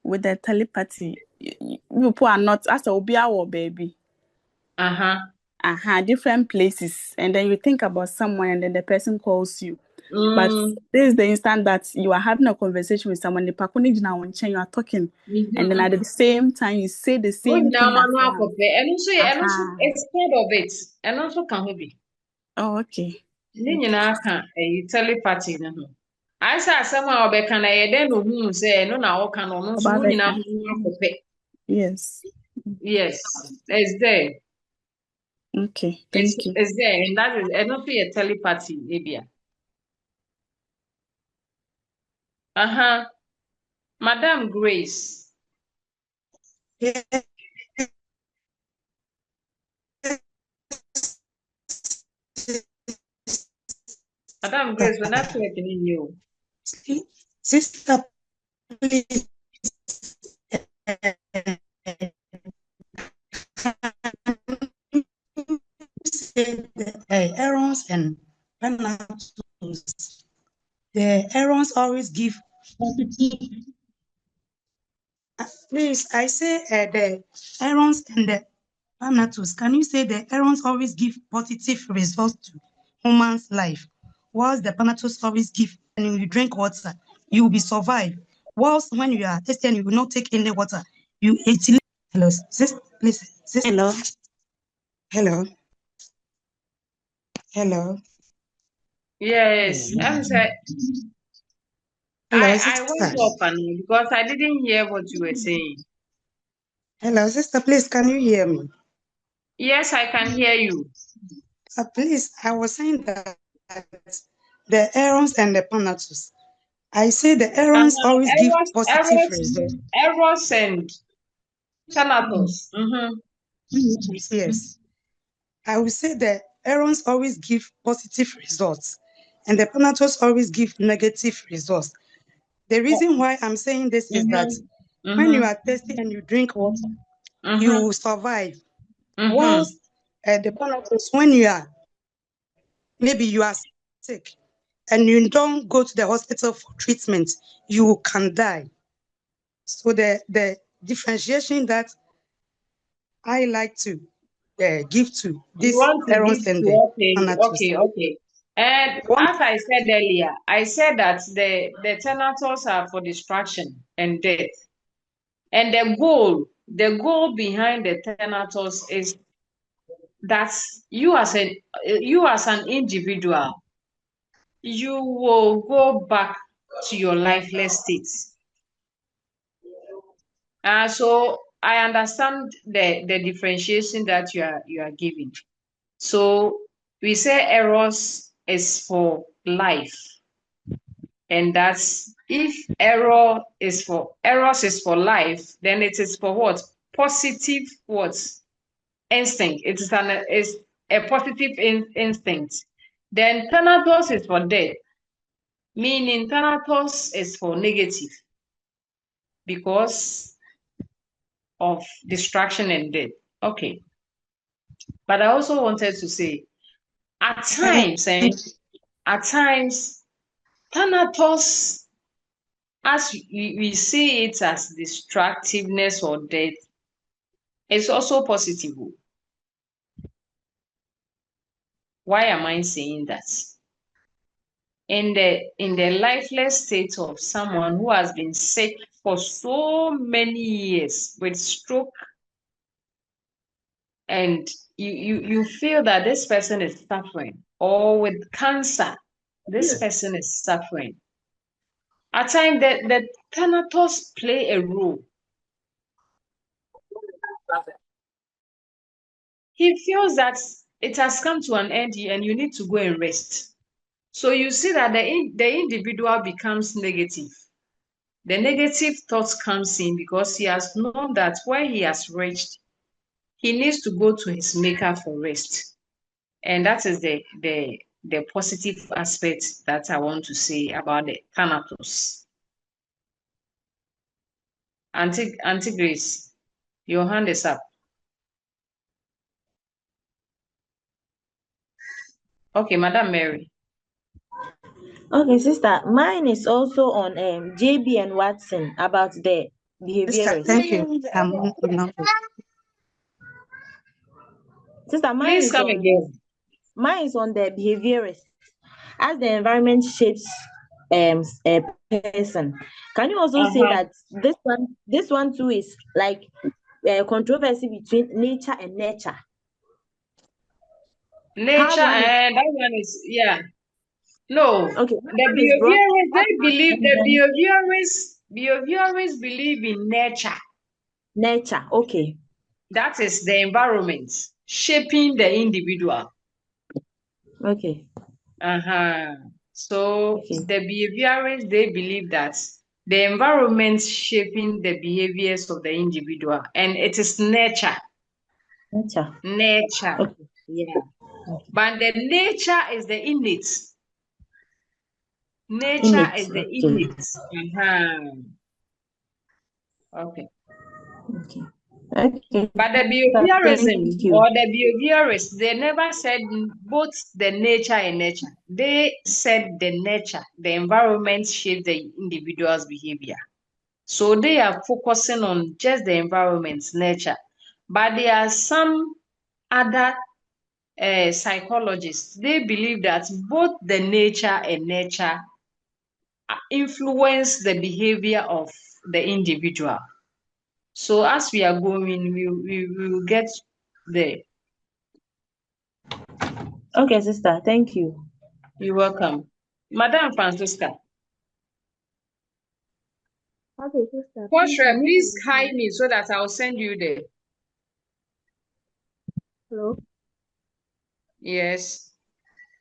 with the telepathy, people are not as a obia or baby. Different places. And then you think about someone and then the person calls you. But this is the instant that you are having a conversation with someone, you are talking, and then at the same time you say the same thing as them. It's part of it. And also can be. Oh, okay. Ne nyinaa ka telepathy no ho. Ayɛ sɛ asɛm a ɔbɛka na yɛ dɛn na ohuu sɛ ɛno na ɔka no ɔno nso mo nyinaa ho akɔpɛ. Yes. Yes, it's there. Okay, thank you. It's there, and that is and also your telepathy, maybe. Madam Grace. Madam Grace, we're not threatening you. Sister, please. The errors and penalties. The errors always give positive. Please, I say the errors and the penalties. Can you say the errors always give positive results to human's life, whilst the penalties always give when you drink water, you will be survived. Whilst when you are testing, you will not take any water. You eat. Hello, sis, please. Sis, hello. Hello. Hello. Yes, I'm sorry. Hello, I sister. went off and because I didn't hear what you were saying. Hello, sister, please, can you hear me? Yes, I can hear you. Please, I was saying that the errors and the penalties. I say the errors always give positive results. Errors and penalties. Yes. I will say the errors always give positive results and the penalties always give negative results. The reason why I'm saying this is that when you are thirsty and you drink water, you will survive. Whilst the penalties, when you are, maybe you are sick and you don't go to the hospital for treatment, you can die. So the differentiation that I like to give to these errors and the penalties. Okay. And as I said earlier, I said that the tenators are for distraction and death. And the goal behind the tenators is that you as an individual, you will go back to your lifeless state. So I understand the differentiation that you are giving. So we say errors is for life, and that's if errors is for life, then it is for what? Positive what? Instinct. It's a positive instinct. Then thanatos is for death, meaning thanatos is for negative because of distraction and death. Okay. But I also wanted to say, at times, thanatos, as we see it as destructiveness or death, it's also positive. Why am I saying that? In the lifeless state of someone who has been sick for so many years with stroke, and you feel that this person is suffering, or with cancer, this person is suffering. At times, the thanatos play a role. He feels that it has come to an end and you need to go and rest. So you see that the individual becomes negative. The negative thoughts comes in because he has known that where he has reached, he needs to go to his maker for rest. And that is the positive aspect that I want to say about the thanatos. Auntie Grace, your hand is up. Okay, Madam Mary. Okay, sister, mine is also on JB and Watson about the Sister, behaviorists. thank you. Sister, Please come again. mine is on the behaviorists. As the environment shapes a person. Can you also say that this one too is like a controversy between nature and nurture? Nature, and that one is, yeah. No, okay. The behaviorists, behaviorists believe in nature. Nature, okay. That is the environment shaping the individual. Okay. So the behaviorists, they believe that the environment shaping the behaviors of the individual, and it is nature. Nature. Okay. Yeah. But the nature is the innate. Nature is the innate. Okay. But the behaviorism or the behaviorists, they never said both the nature and nature. They said the nature, the environment shapes the individual's behavior. So they are focusing on just the environment's nature. But there are some other psychologists, they believe that both the nature and nature influence the behavior of the individual. So as we are going, we will get there. Okay, sister, thank you. You're welcome. Madam Francisca. Okay, sister. Please hide me so that I'll send you there. Hello? Yes.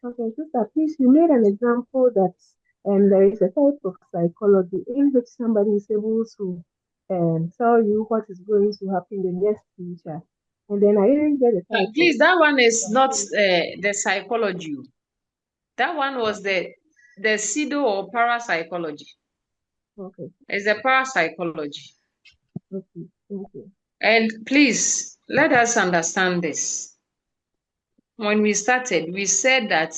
Okay, sister, please, you made an example that there is a type of psychology in which somebody is able to tell you what is going to happen in the near future. And then I didn't get the type Please, that one is not the psychology. That one was the pseudo or parapsychology. Okay. It's the parapsychology. Okay, thank you. And please, let us understand this. When we started, we said that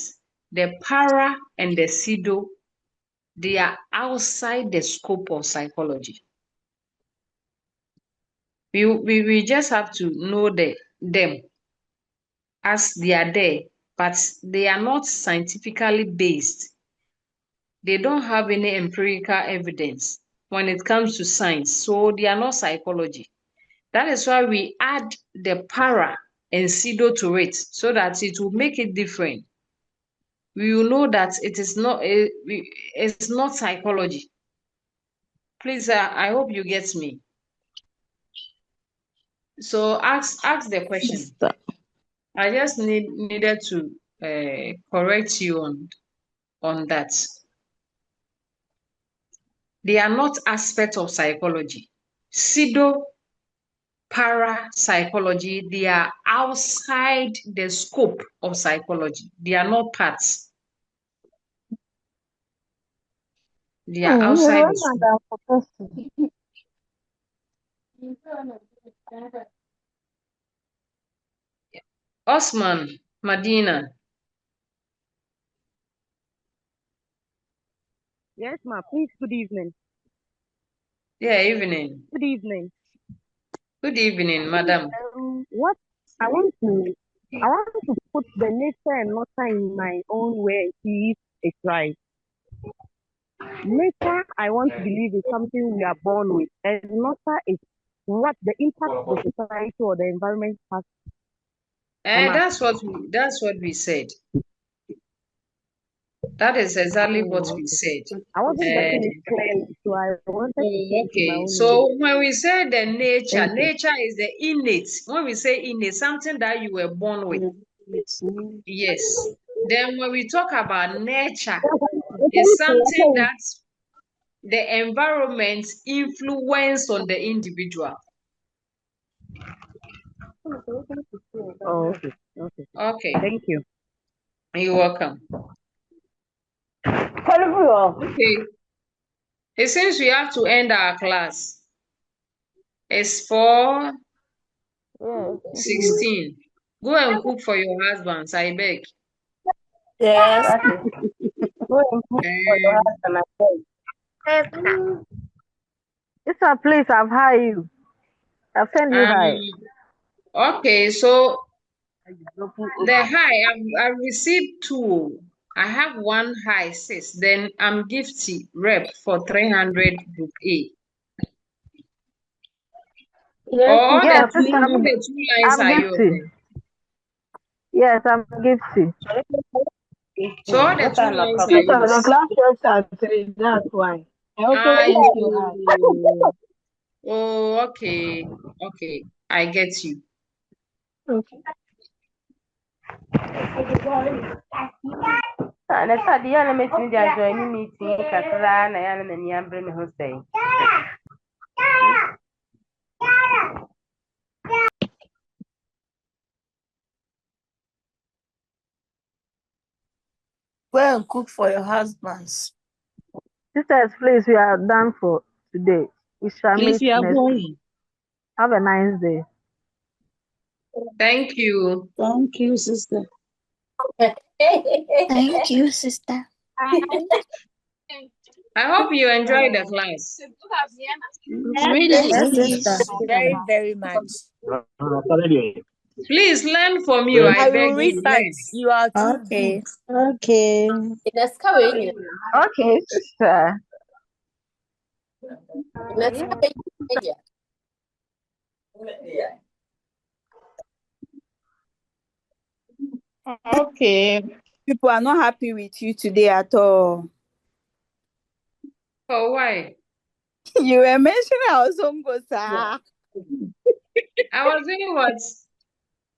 the para and the pseudo, they are outside the scope of psychology. We just have to know them as they are there, but they are not scientifically based. They don't have any empirical evidence when it comes to science, so they are not psychology. That is why we add the para and pseudo to it, so that it will make it different. We will know that it's not psychology. Please, I hope you get me. So ask the question. I just needed to correct you on that. They are not aspects of psychology. Pseudo parapsychology, they are outside the scope of psychology. They are not parts. They are outside the scope. Osman, Medina. Yes, ma. Please, good evening. Yeah, evening. Good evening. Good evening, madam. What I want to put the nature and nurture in my own way and see if it's right. Nature, I want to believe, is something we are born with, and nurture is what the impact the society or the environment has. That's what we said. That is exactly what we said. I wasn't getting it clearly, so I wanted to say it in my own So way. when we say the nature, nature is the innate. When we say innate, something that you were born with. Yes. Then when we talk about nature, it's something that the environment influence on the individual. Oh, okay. Okay. Thank you. You're welcome. Okay. It seems we have to end our class. It's 4:16. Go and cook for your husbands, I beg. Yes. Go and cook for your husband, I beg. Sister, please, I've hired you. I've sent you high. Okay, so the high I've received two. I have one high sis. Then I'm gifty rep for 300 group A. Yes, All sister, the please, two lines I'm are you gifty. open? Yes, I'm gifty. So all the What two time of lines are Sister, property? the yours. class works at 3, that's why. I also Ah, sent you high. oh, okay. Okay. I get you. Okay. Next time, the enemy meeting, they are joining meeting. Kakra na yana na niyambre me ho say. Go and cook for your husbands. Sisters, please, we are done for today. We shall Please, meet we are next week. going. Have a nice day. Thank you. Thank you, sister. Thank you, sister. I hope you enjoy the class. Really? Yes, sister. Yes. Very, very much. Please learn from you. I I will beg you, recite. learn. You are too good. Okay. Okay. Let's go in. Okay, sister. Let's go in. Okay. People are not happy with you today at all. Oh, why? You were mentioning our Zongo, sir. I was doing what?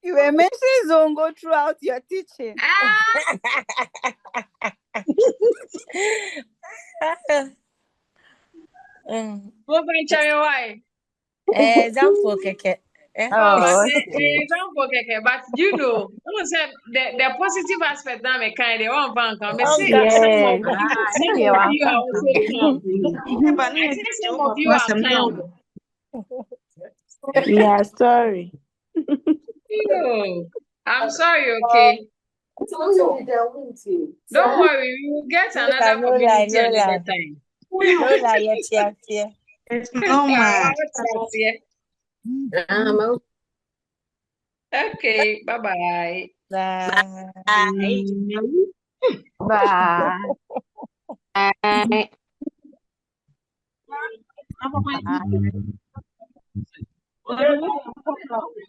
You were mentioning Zongo throughout your teaching. Why? Example, keke. Oh, Oh, okay. example, okay. But you know, I said the positive aspect that me kind of one bank. I say Yes. some Yeah, of well, you are also calm. I say some of you are calm. Yeah, sorry. You, I'm sorry, okay. Don't worry, we will get another No lie, community no another lie. time. No lie, yet. It's normal. Okay, bye-bye. Bye. bye. Bye.